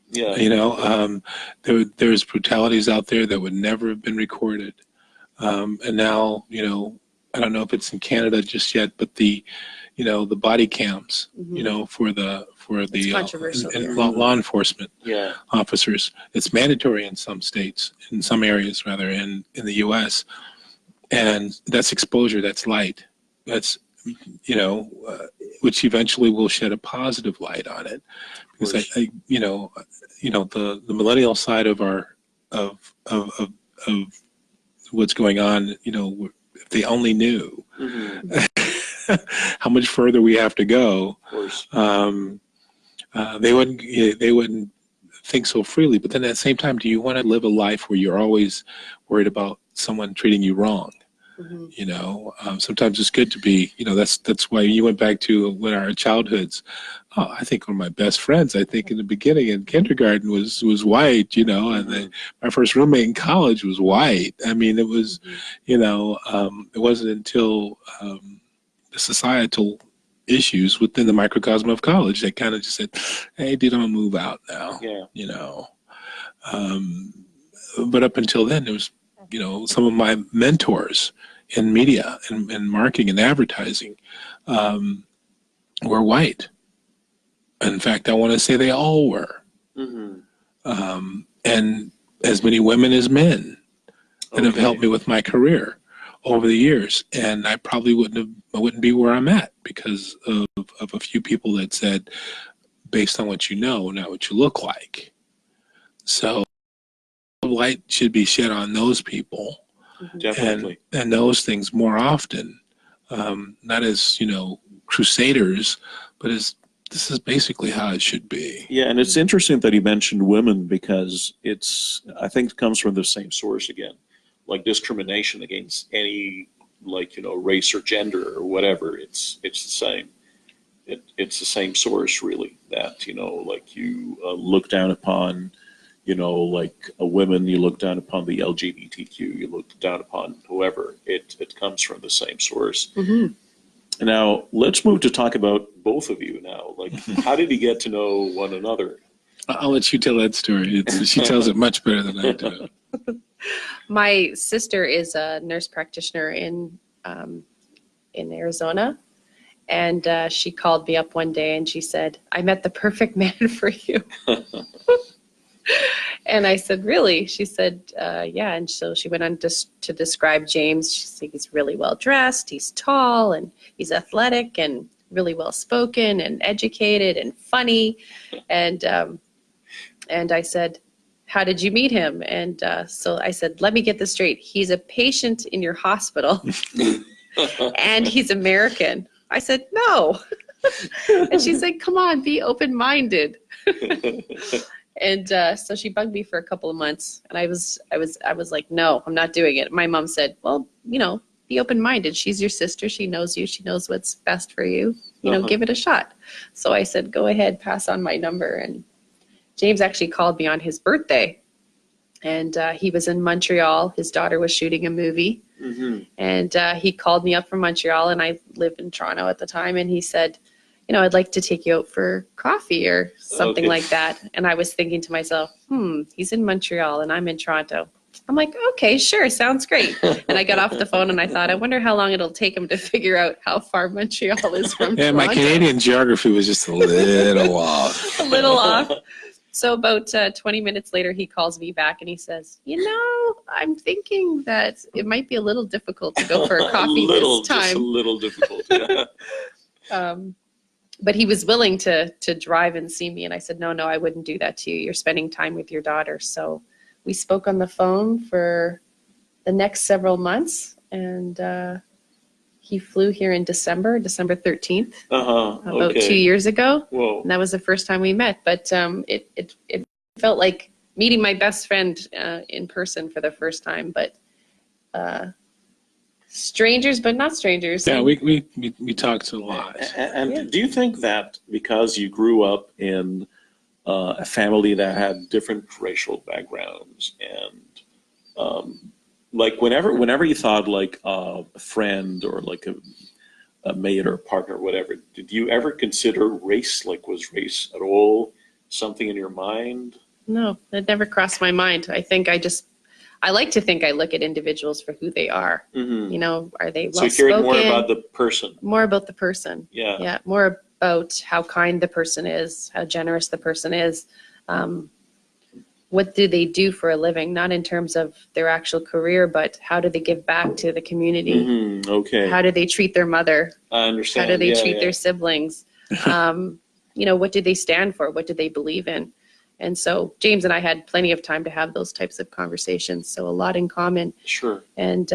Yeah. You know, there's brutalities out there that would never have been recorded And now, I don't know if it's in Canada just yet, but the body cams, for the It's controversial here. law enforcement Yeah. officers, it's mandatory in some states, in some areas rather, in the U.S. And that's exposure, that's light, that's which eventually will shed a positive light on it, because the millennial side of our of what's going on, if they only knew how much further we have to go, Of course. they wouldn't think so freely. But then at the same time, do you want to live a life where you're always worried about someone treating you wrong? Sometimes it's good to be, that's why you went back to when our childhoods. Oh, I think one of my best friends, I think in the beginning in kindergarten was white, and then my first roommate in college was white. I mean, it was, it wasn't until the societal issues within the microcosm of college that kind of just said, hey, dude, I'm gonna move out now. Yeah. But up until then, there was, some of my mentors in media and marketing and advertising were white. In fact, I want to say they all were. And as many women as men that have helped me with my career over the years. And I probably wouldn't be where I'm at because of a few people that said, based on what you know, not what you look like. So light should be shed on those people. Definitely. And those things more often, not as, crusaders, but as this is basically how it should be. Yeah, and it's interesting that he mentioned women because I think it comes from the same source again, like discrimination against any, race or gender or whatever. It's the same. It's the same source really that, you look down upon, like a woman, you look down upon the LGBTQ, you look down upon whoever. It comes from the same source. Now, let's move to talk about both of you now. Like, how did you get to know one another? I'll let you tell that story. She tells it much better than I do. My sister is a nurse practitioner in Arizona, and she called me up one day and she said, "I met the perfect man for you." And I said, "Really?" She said, "Yeah." And so she went on to describe James. She said he's really well dressed, he's tall, and he's athletic, and really well spoken, and educated, and funny. And I said, "How did you meet him?" And so I said, "Let me get this straight. He's a patient in your hospital, and he's American." I said, "No." And she said, "Come on, be open-minded." And so she bugged me for a couple of months, and I was like, "No, I'm not doing it." My mom said, "Well, be open-minded. She's your sister. She knows you. She knows what's best for you. Give it a shot." So I said, "Go ahead, pass on my number." And James actually called me on his birthday, and he was in Montreal. His daughter was shooting a movie, and he called me up from Montreal, and I lived in Toronto at the time, and he said, "I'd like to take you out for coffee or something like that." And I was thinking to myself, he's in Montreal and I'm in Toronto. I'm like, "Okay, sure, sounds great." And I got off the phone and I thought, I wonder how long it'll take him to figure out how far Montreal is from Toronto. My Canadian geography was just a little off. A little off. So about 20 minutes later, he calls me back and he says, "I'm thinking that it might be a little difficult to go for a coffee this time." Just a little difficult, yeah. But he was willing to drive and see me. And I said, no, I wouldn't do that to you. You're spending time with your daughter. So we spoke on the phone for the next several months. And he flew here in December 13th, about 2 years ago. Whoa. And that was the first time we met. But it felt like meeting my best friend in person for the first time. But strangers, but not strangers. Yeah, we talked a lot. And do you think that because you grew up in a family that had different racial backgrounds and like whenever you thought like a friend or like a mate or a partner or whatever, did you ever consider race? Like, was race at all something in your mind? No, it never crossed my mind. I think I I like to think I look at individuals for who they are. Mm-hmm. You know, are they So well you're caring spoken? more about the person. More about the person. Yeah. Yeah, more about how kind the person is, how generous the person is. What do they do for a living? Not in terms of their actual career, but how do they give back to the community? Mm-hmm. Okay. How do they treat their mother? I understand. How do they Yeah, treat yeah. their siblings? You know, what do they stand for? What do they believe in? And so James and I had plenty of time to have those types of conversations. So a lot in common. Sure. And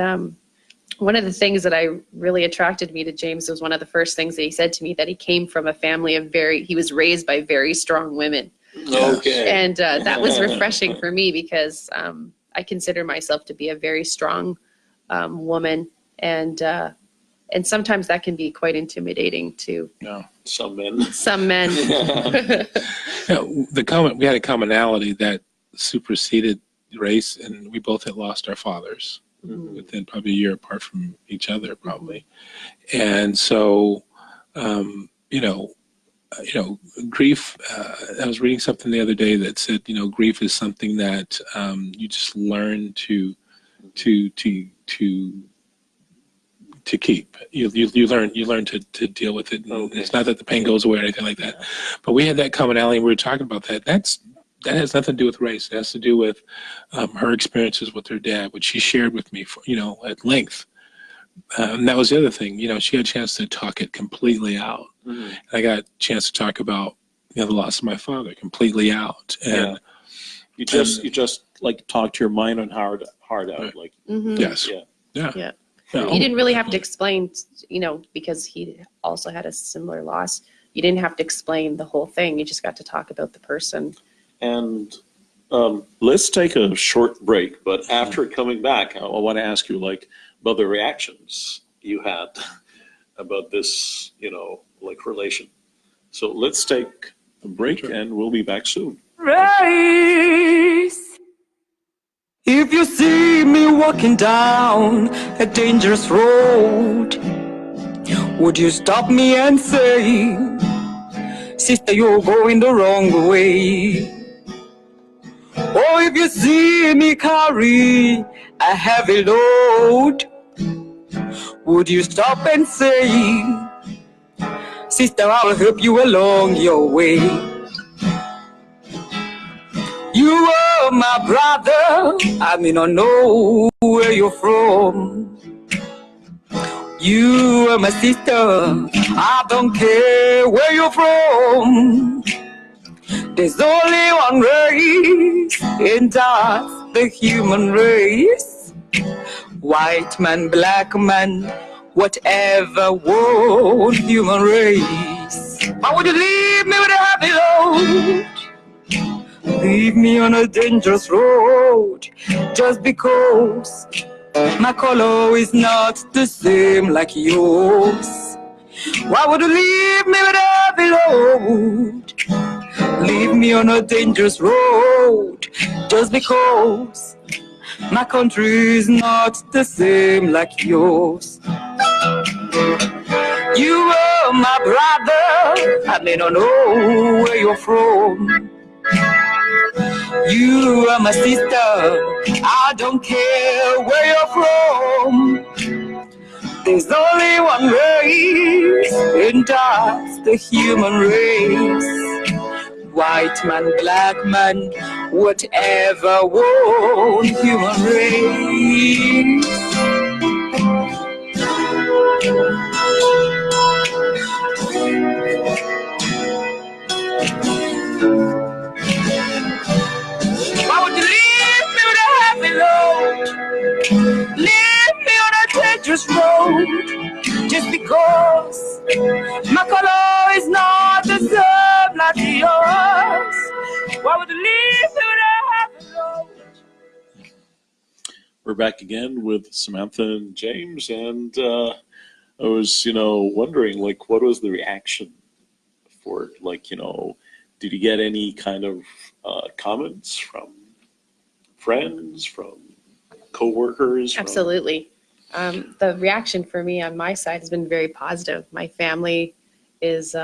one of the things that really attracted me to James was one of the first things that he said to me, that he came from a family of he was raised by very strong women. Okay. And that was refreshing for me, because I consider myself to be a very strong woman. And sometimes that can be quite intimidating to Some men. some men. We had a commonality that superseded race, and we both had lost our fathers within probably a year apart from each other, probably. And so, grief. I was reading something the other day that said, grief is something that you just learn to keep. You learn to deal with it. Okay. It's not that the pain goes away or anything like that. But we had that commonality. We were talking about that. That has nothing to do with race. It has to do with her experiences with her dad, which she shared with me, at length. And that was the other thing. She had a chance to talk it completely out. Mm-hmm. And I got a chance to talk about the loss of my father completely out. And you just like talked your mind on hard out, right. like. Mhm. Yes. Yeah. No. You didn't really have to explain, because he also had a similar loss. You didn't have to explain the whole thing. You just got to talk about the person. And let's take a short break. But after coming back, I want to ask you about the reactions you had about this, relation. So let's take a break, and we'll be back soon. Race. If you see me walking down a dangerous road, would you stop me and say, sister, you're going the wrong way? Or if you see me carry a heavy load, would you stop and say, sister, I'll help you along your way? You are my brother, I may not know where you're from. You are my sister, I don't care where you're from. There's only one race, and that's the human race. White man, black man, whatever, one human race. Why would you leave me with a heavy load? Leave me on a dangerous road just because my color is not the same like yours. Why would you leave me with a heavy load? Leave me on a dangerous road just because my country is not the same like yours. You are my brother, I may not know where you're from. You are my sister, I don't care where you're from. There's only one race, and that's the human race. White man, black man, whatever, one human race. Why would you leave me with a heavy load? Leave me on a dangerous road just because my color is not the same like yours. Why would you leave me with a heavy load? We're back again with Samantha and James, and I was, wondering, what was the reaction for it? Did you get any kind of comments from friends, from coworkers? Absolutely. The reaction for me on my side has been very positive. My family is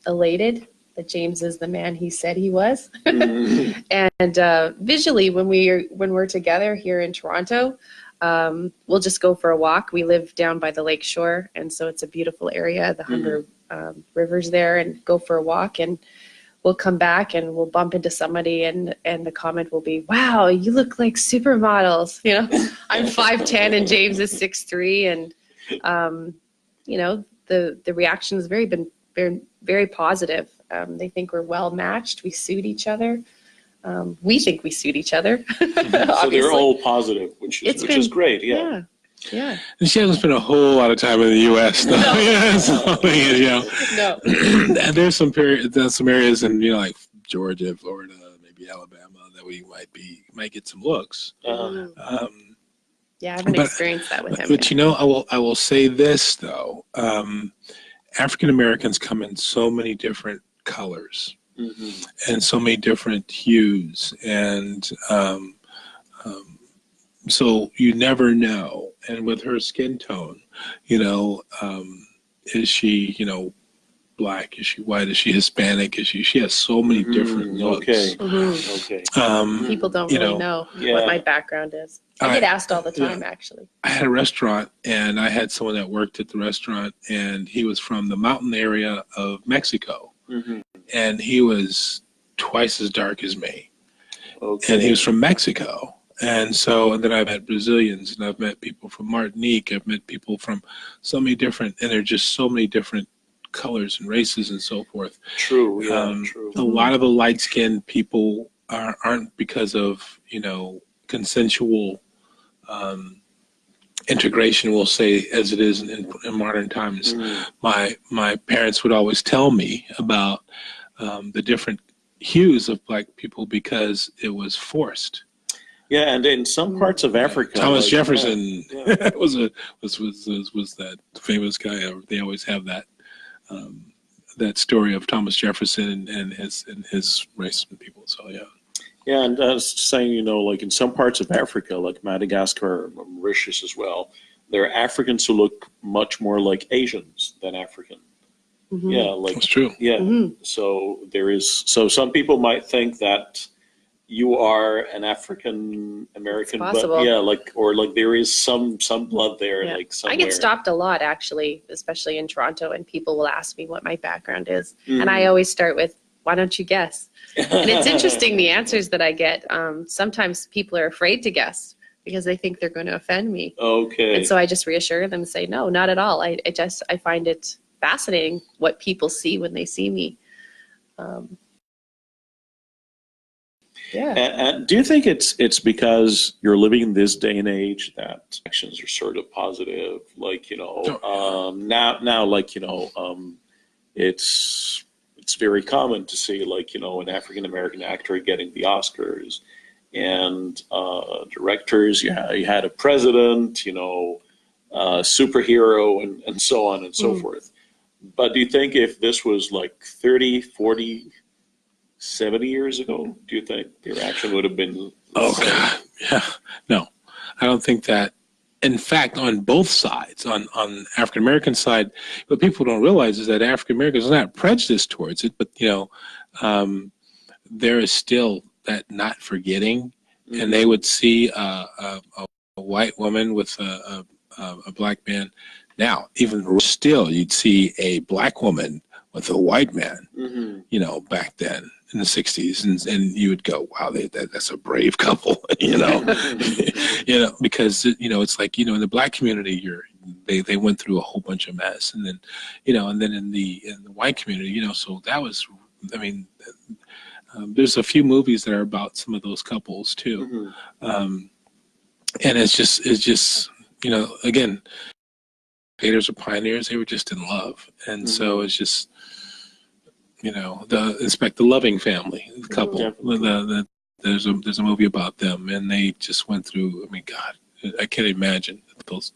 elated that James is the man he said he was. Mm-hmm. And visually, when we're together here in Toronto, we'll just go for a walk. We live down by the lake shore, and so it's a beautiful area. The Humber River's there, and go for a walk, and we'll come back and we'll bump into somebody, and the comment will be, "Wow, you look like supermodels." You know, I'm 5'10" and James is 6'3", and you know, the reaction has been very positive. They think we're well matched. We suit each other. We think we suit each other. So they're all positive, which is great. Yeah. Yeah. And she hasn't spent a whole lot of time in the U.S. though. No. Yeah, so, you know. No. And there's some areas in, you know, like Georgia, Florida, maybe Alabama, that we might get some looks. Yeah, I haven't experienced that with him. But you know, I will say this though: African Americans come in so many different colors and so many different hues, and so you never know. And with her skin tone, you know, is she, you know, black? Is she white? Is she Hispanic? She has so many different looks. Okay. People don't you really know what my background is. I get asked all the time, actually. I had a restaurant, and I had someone that worked at the restaurant, and he was from the mountain area of Mexico, and he was twice as dark as me. And he was from Mexico. And then I've met Brazilians, and I've met people from Martinique. I've met people from so many different, and there are just so many different colors and races and so forth. True, yeah, true. A lot of the light-skinned people aren't because of, you know, consensual integration, we'll say, as it is in modern times. My parents would always tell me about the different hues of black people because it was forced. Yeah, and in some parts of Africa, Thomas Jefferson was that famous guy. They always have that that story of Thomas Jefferson and his race and people. So yeah. Yeah, and I was saying, you know, like in some parts of Africa, like Madagascar, Mauritius as well, there are Africans who look much more like Asians than African. Yeah, like that's true. Yeah, so there is. So some people might think that you are an African American, but yeah, like there is some blood there, like somewhere. I get stopped a lot, actually, especially in Toronto, and people will ask me what my background is, and I always start with, "Why don't you guess?" And it's interesting the answers that I get. Sometimes people are afraid to guess because they think they're going to offend me. Okay. And so I just reassure them and say, no, not at all. I find it fascinating what people see when they see me. And do you think it's because you're living in this day and age that actions are sort of positive? Like, you know, now, like, you know, it's very common to see, like, you know, an African American actor getting the Oscars, and directors. You had a president, you know, superhero, and so on and so forth. But do you think if this was like 30, 40, 70 years ago, do you think the reaction would have been? Oh God, yeah, no, I don't think that. In fact, on both sides, on African American side, what people don't realize is that African Americans are not prejudiced towards it, but you know, there is still that not forgetting, and they would see a white woman with a black man. Now, even still, you'd see a black woman with a white man. You know, back then in the 60s, and you would go, wow, that's a brave couple, you know. You know, because, you know, it's like, you know, in the black community, they went through a whole bunch of mess, and then, you know, and then in the white community, you know, so that was, I mean, there's a few movies that are about some of those couples too. And it's just, you know, again, haters are pioneers. They were just in love, and so it's just, you know, the Loving family couple. There's a movie about them, and they just went through. I mean, God, I can't imagine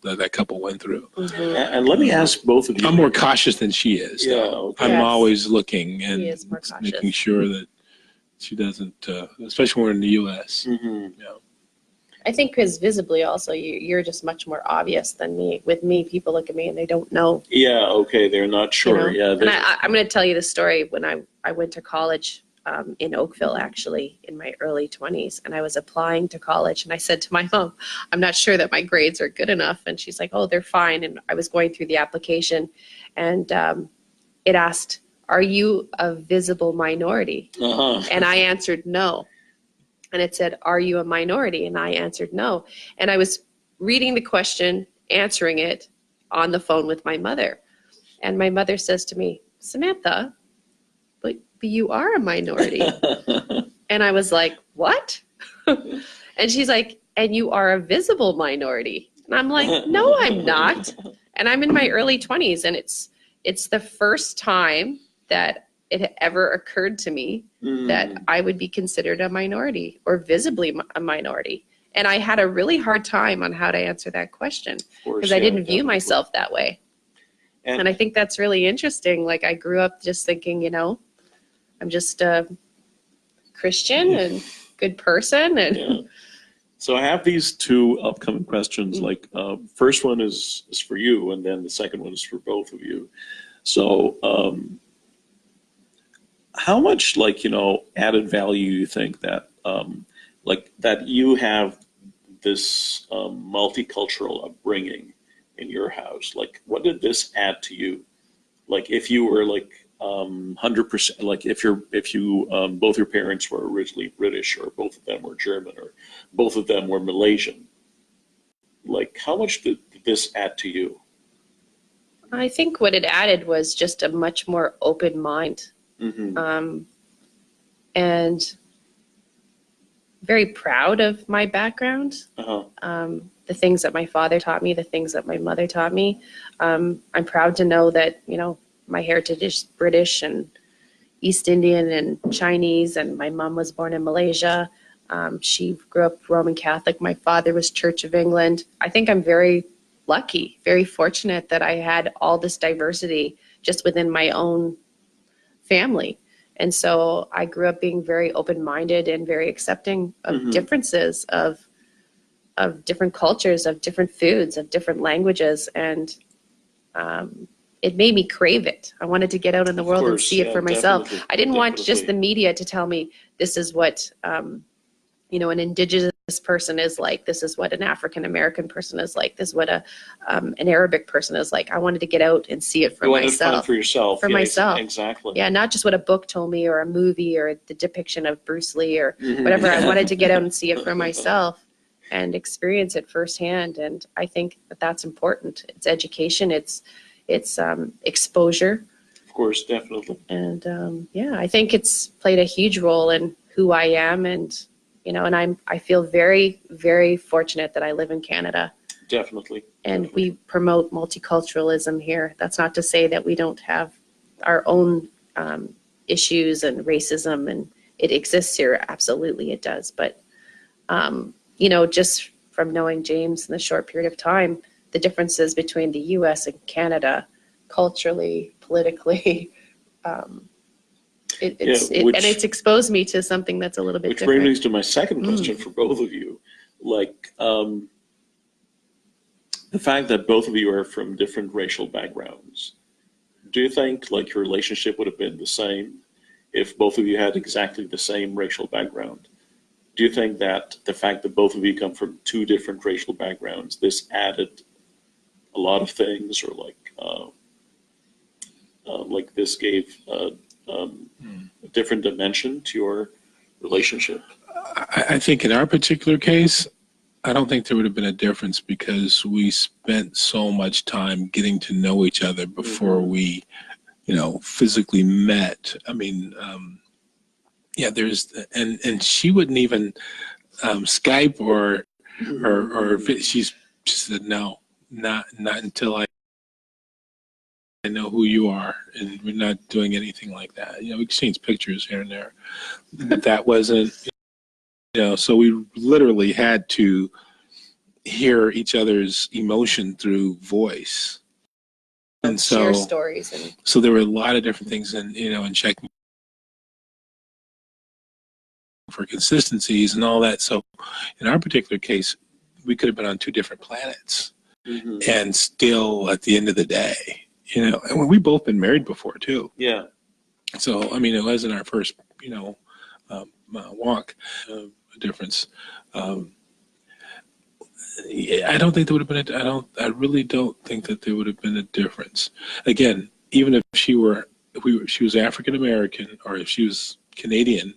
that couple went through. And let me ask both of you. I'm more cautious than she is. Yeah, okay. I'm always looking and cautious. making sure that she doesn't, especially when we're in the U.S. And I think because visibly also you're just much more obvious than me. With me, people look at me and they don't know. Yeah, okay, they're not sure. You know? Yeah, And I'm going to tell you the story when I went to college in Oakville, actually, in my early 20s. And I was applying to college. And I said to my mom, I'm not sure that my grades are good enough. And she's like, oh, they're fine. And I was going through the application. And it asked, are you a visible minority? And I answered no. And it said, are you a minority? And I answered no. And I was reading the question, answering it on the phone with my mother. And my mother says to me, Samantha, but you are a minority. And I was like, what? And she's like, and you are a visible minority. And I'm like, no, I'm not. And I'm in my early 20s. And it's the first time that it had ever occurred to me that I would be considered a minority or visibly a minority. And I had a really hard time on how to answer that question because I didn't view myself that way. And I think that's really interesting. Like I grew up just thinking, you know, I'm just a Christian and good person. And So I have these two upcoming questions. Like first one is for you, and then the second one is for both of you. So how much, like, you know, added value you think that like that you have this multicultural upbringing in your house? Like, what did this add to you? Like, if you were like 100%, like if you both your parents were originally British, or both of them were German, or both of them were Malaysian, like how much did this add to you? I think what it added was just a much more open mind. And very proud of my background. The things that my father taught me, the things that my mother taught me. I'm proud to know that, you know, my heritage is British and East Indian and Chinese, and my mom was born in Malaysia. She grew up Roman Catholic. My father was Church of England. I think I'm very lucky, very fortunate that I had all this diversity just within my own family. And so I grew up being very open-minded and very accepting of differences, of different cultures, of different foods, of different languages. And it made me crave it. I wanted to get out in the world and see it for myself. I didn't want just the media to tell me this is what you know, an indigenous person is like. This is what an African American person is like. This is what an Arabic person is like. I wanted to get out and see it for myself. You wanted to find it for yourself. For myself. Exactly. Yeah, not just what a book told me or a movie or the depiction of Bruce Lee or whatever. I wanted to get out and see it for myself and experience it firsthand. And I think that that's important. It's education. It's exposure. Of course, definitely. And yeah, I think it's played a huge role in who I am. And you know, and I feel very, very fortunate that I live in Canada. Definitely. And we promote multiculturalism here. That's not to say that we don't have our own issues and racism, and it exists here. Absolutely, it does. But you know, just from knowing James in the short period of time, the differences between the U.S. and Canada, culturally, politically. It's exposed me to something that's a little bit different. Which brings me to my second question for both of you. Like, the fact that both of you are from different racial backgrounds, do you think like your relationship would have been the same if both of you had exactly the same racial background? Do you think that the fact that both of you come from two different racial backgrounds, this added a lot of things, or like this gave a different dimension to your relationship? I think in our particular case, I don't think there would have been a difference because we spent so much time getting to know each other before we, you know, physically met. I mean, yeah, and she wouldn't even Skype or she said, no, not until I know who you are, and we're not doing anything like that. You know, we exchanged pictures here and there, but that wasn't, you know, so we literally had to hear each other's emotion through voice. And so share stories. And so there were a lot of different things, and, you know, and checking for consistencies and all that. So in our particular case, we could have been on two different planets and still at the end of the day, you know, and we've both been married before too. Yeah. So, I mean, it wasn't our first, you know, walk difference. Yeah, I don't think there would have been I really don't think that there would have been a difference. Again, even if she was African American, or if she was Canadian,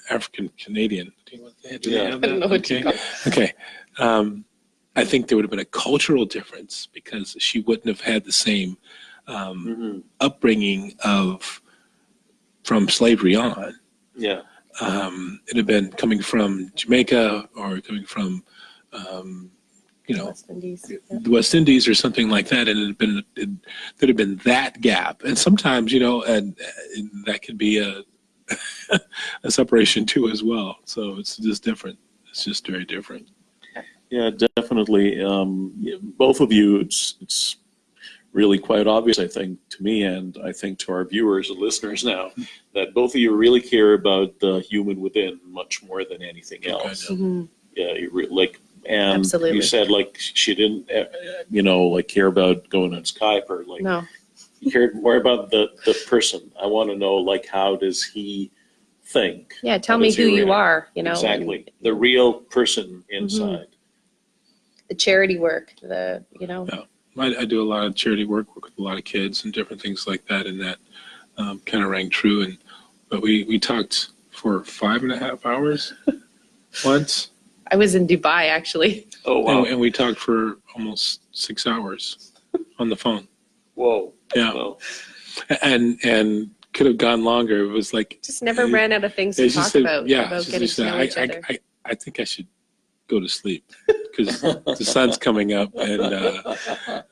African Canadian. Do they have that? I don't know what you call it. Okay. I think there would have been a cultural difference because she wouldn't have had the same upbringing from slavery on. Yeah. It had been coming from Jamaica or coming from, you know, West Indies. the West Indies or something like that, and there'd have been that gap. And sometimes, you know, and that can be a separation too as well. So it's just different. It's just very different. Yeah, definitely. Both of you, it's really quite obvious, I think, to me, and I think to our viewers and listeners now, that both of you really care about the human within much more than anything else. Yeah, and Absolutely. you said like she didn't, you know, like care about going on Skype or like. No. You cared more about the person. I want to know, like, how does he think? Yeah, tell How me does he who you react? are, you know. Exactly. The real person inside. The charity work, you know. Yeah. I do a lot of charity work with a lot of kids and different things like that, and that kind of rang true. But we talked for 5.5 hours once. I was in Dubai, actually. Oh, wow. And we talked for almost 6 hours on the phone. Whoa. Yeah. Well, And could have gone longer. It was like Just never ran out of things to talk about getting to know each other. I think I should go to sleep because the sun's coming up, and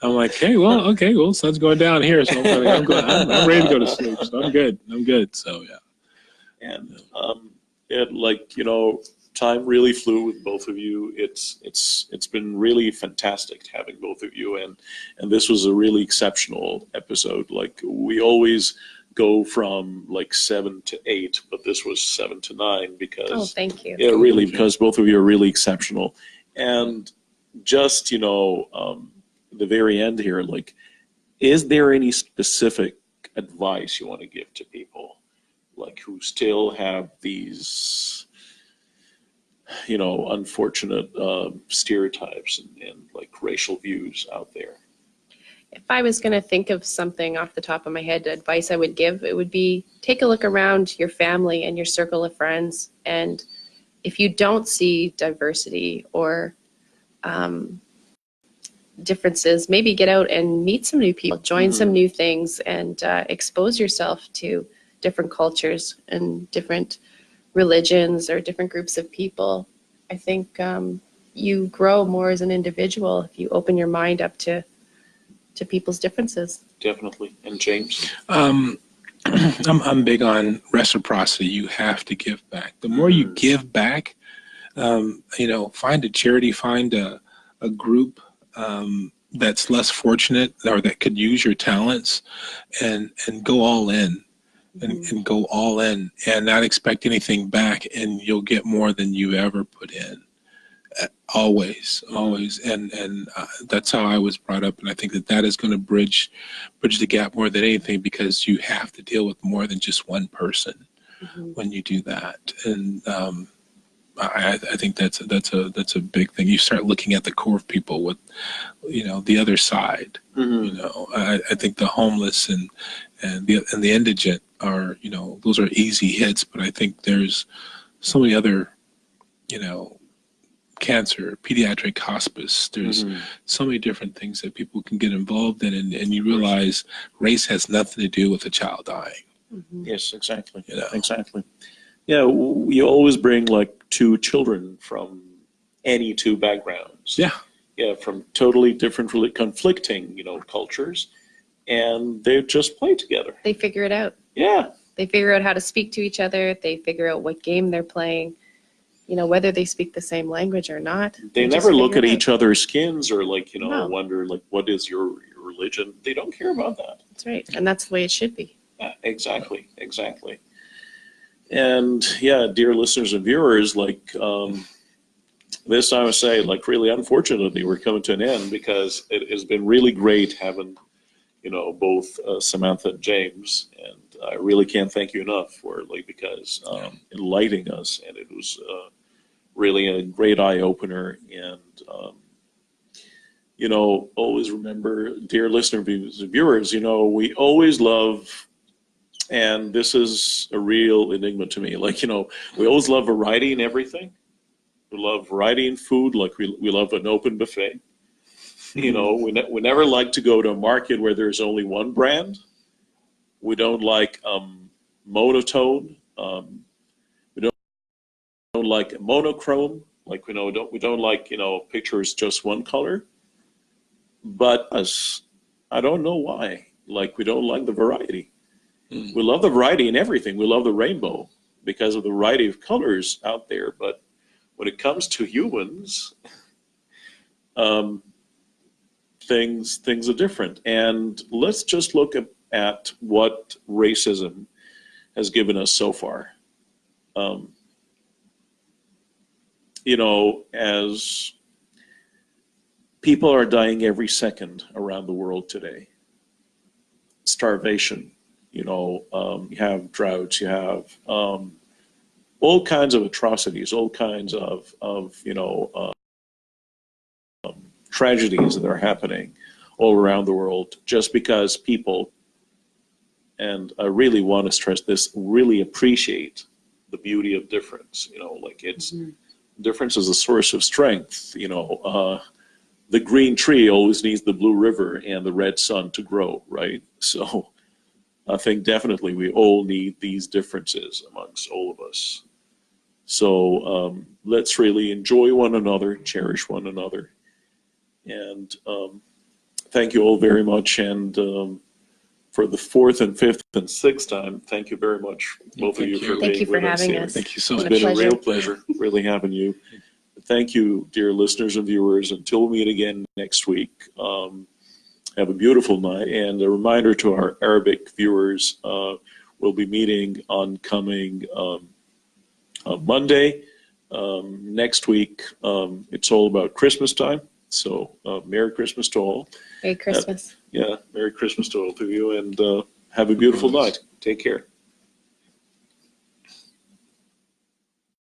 I'm like, hey, well, sun's going down here, so I'm ready to go to sleep. So I'm good. So yeah. and it, like, you know, time really flew with both of you. It's been really fantastic having both of you, and this was a really exceptional episode. Like, we always go from like 7 to 8, but this was 7 to 9 because Oh, thank you. yeah, really, because both of you are really exceptional. And just, you know, the very end here, like, is there any specific advice you want to give to people, like, who still have these, you know, unfortunate stereotypes and like racial views out there? If I was going to think of something off the top of my head, advice I would give, it would be take a look around your family and your circle of friends. And if you don't see diversity or differences, maybe get out and meet some new people, join some new things, and expose yourself to different cultures and different religions or different groups of people. I think you grow more as an individual if you open your mind up to people's differences. Definitely. And James? I'm big on reciprocity. You have to give back. The more you give back, you know, find a charity, find a group that's less fortunate or that could use your talents, and go all in. And go all in and not expect anything back, and you'll get more than you ever put in. Always. And that's how I was brought up, and I think that is going to bridge the gap more than anything, because you have to deal with more than just one person when you do that. And I think that's a big thing. You start looking at the core of people with, you know, the other side. You know, I think the homeless and the indigent are, you know, those are easy hits, but I think there's so many other, you know, cancer, pediatric hospice, there's so many different things that people can get involved in, and you realize race has nothing to do with a child dying. Yes, exactly. You know? Exactly. Yeah, we always bring like 2 children from any 2 backgrounds. Yeah, from totally different, really conflicting, you know, cultures, and they just play together. They figure it out. Yeah. They figure out how to speak to each other. They figure out what game they're playing, you know, whether they speak the same language or not. They just never look figure at it out. each other's skins or, like, you know, No. wonder, like, what is your religion? They don't care about that. That's right. And that's the way it should be. Exactly. And yeah, dear listeners and viewers, like this I would say, like really unfortunately, we're coming to an end because it has been really great having, you know, both Samantha and James, and I really can't thank you enough for like because enlightening us, and it was really a great eye opener. And you know, always remember, dear listeners and viewers, you know, we always love. And this is a real enigma to me. Like, you know, we always love variety in everything. We love variety in food, like we love an open buffet. You know, we never like to go to a market where there's only one brand. We don't like monotone. We don't like monochrome. Like we don't like, you know, pictures just one color. But us, I don't know why. Like we don't like the variety. We love the variety in everything. We love the rainbow because of the variety of colors out there. But when it comes to humans, things are different. And let's just look at what racism has given us so far. You know, as people are dying every second around the world today, starvation. You know, you have droughts, you have all kinds of atrocities, all kinds of you know, tragedies that are happening all around the world just because people, and I really want to stress this, really appreciate the beauty of difference. You know, like it's difference is a source of strength. You know, the green tree always needs the blue river and the red sun to grow, right? So I think definitely we all need these differences amongst all of us. So let's really enjoy one another, cherish one another. And thank you all very much. And for the fourth and fifth and sixth time, thank you very much, both of you, for Thank being you for with us having here. us. Thank you so It's much. been a real pleasure really having you. Thank you, dear listeners and viewers. Until we meet again next week, have a beautiful night. And a reminder to our Arabic viewers, we'll be meeting on coming Monday. Next week, it's all about Christmas time. So Merry Christmas to all. Merry Christmas. Yeah, Merry Christmas to all of you. And have a beautiful night. Take care.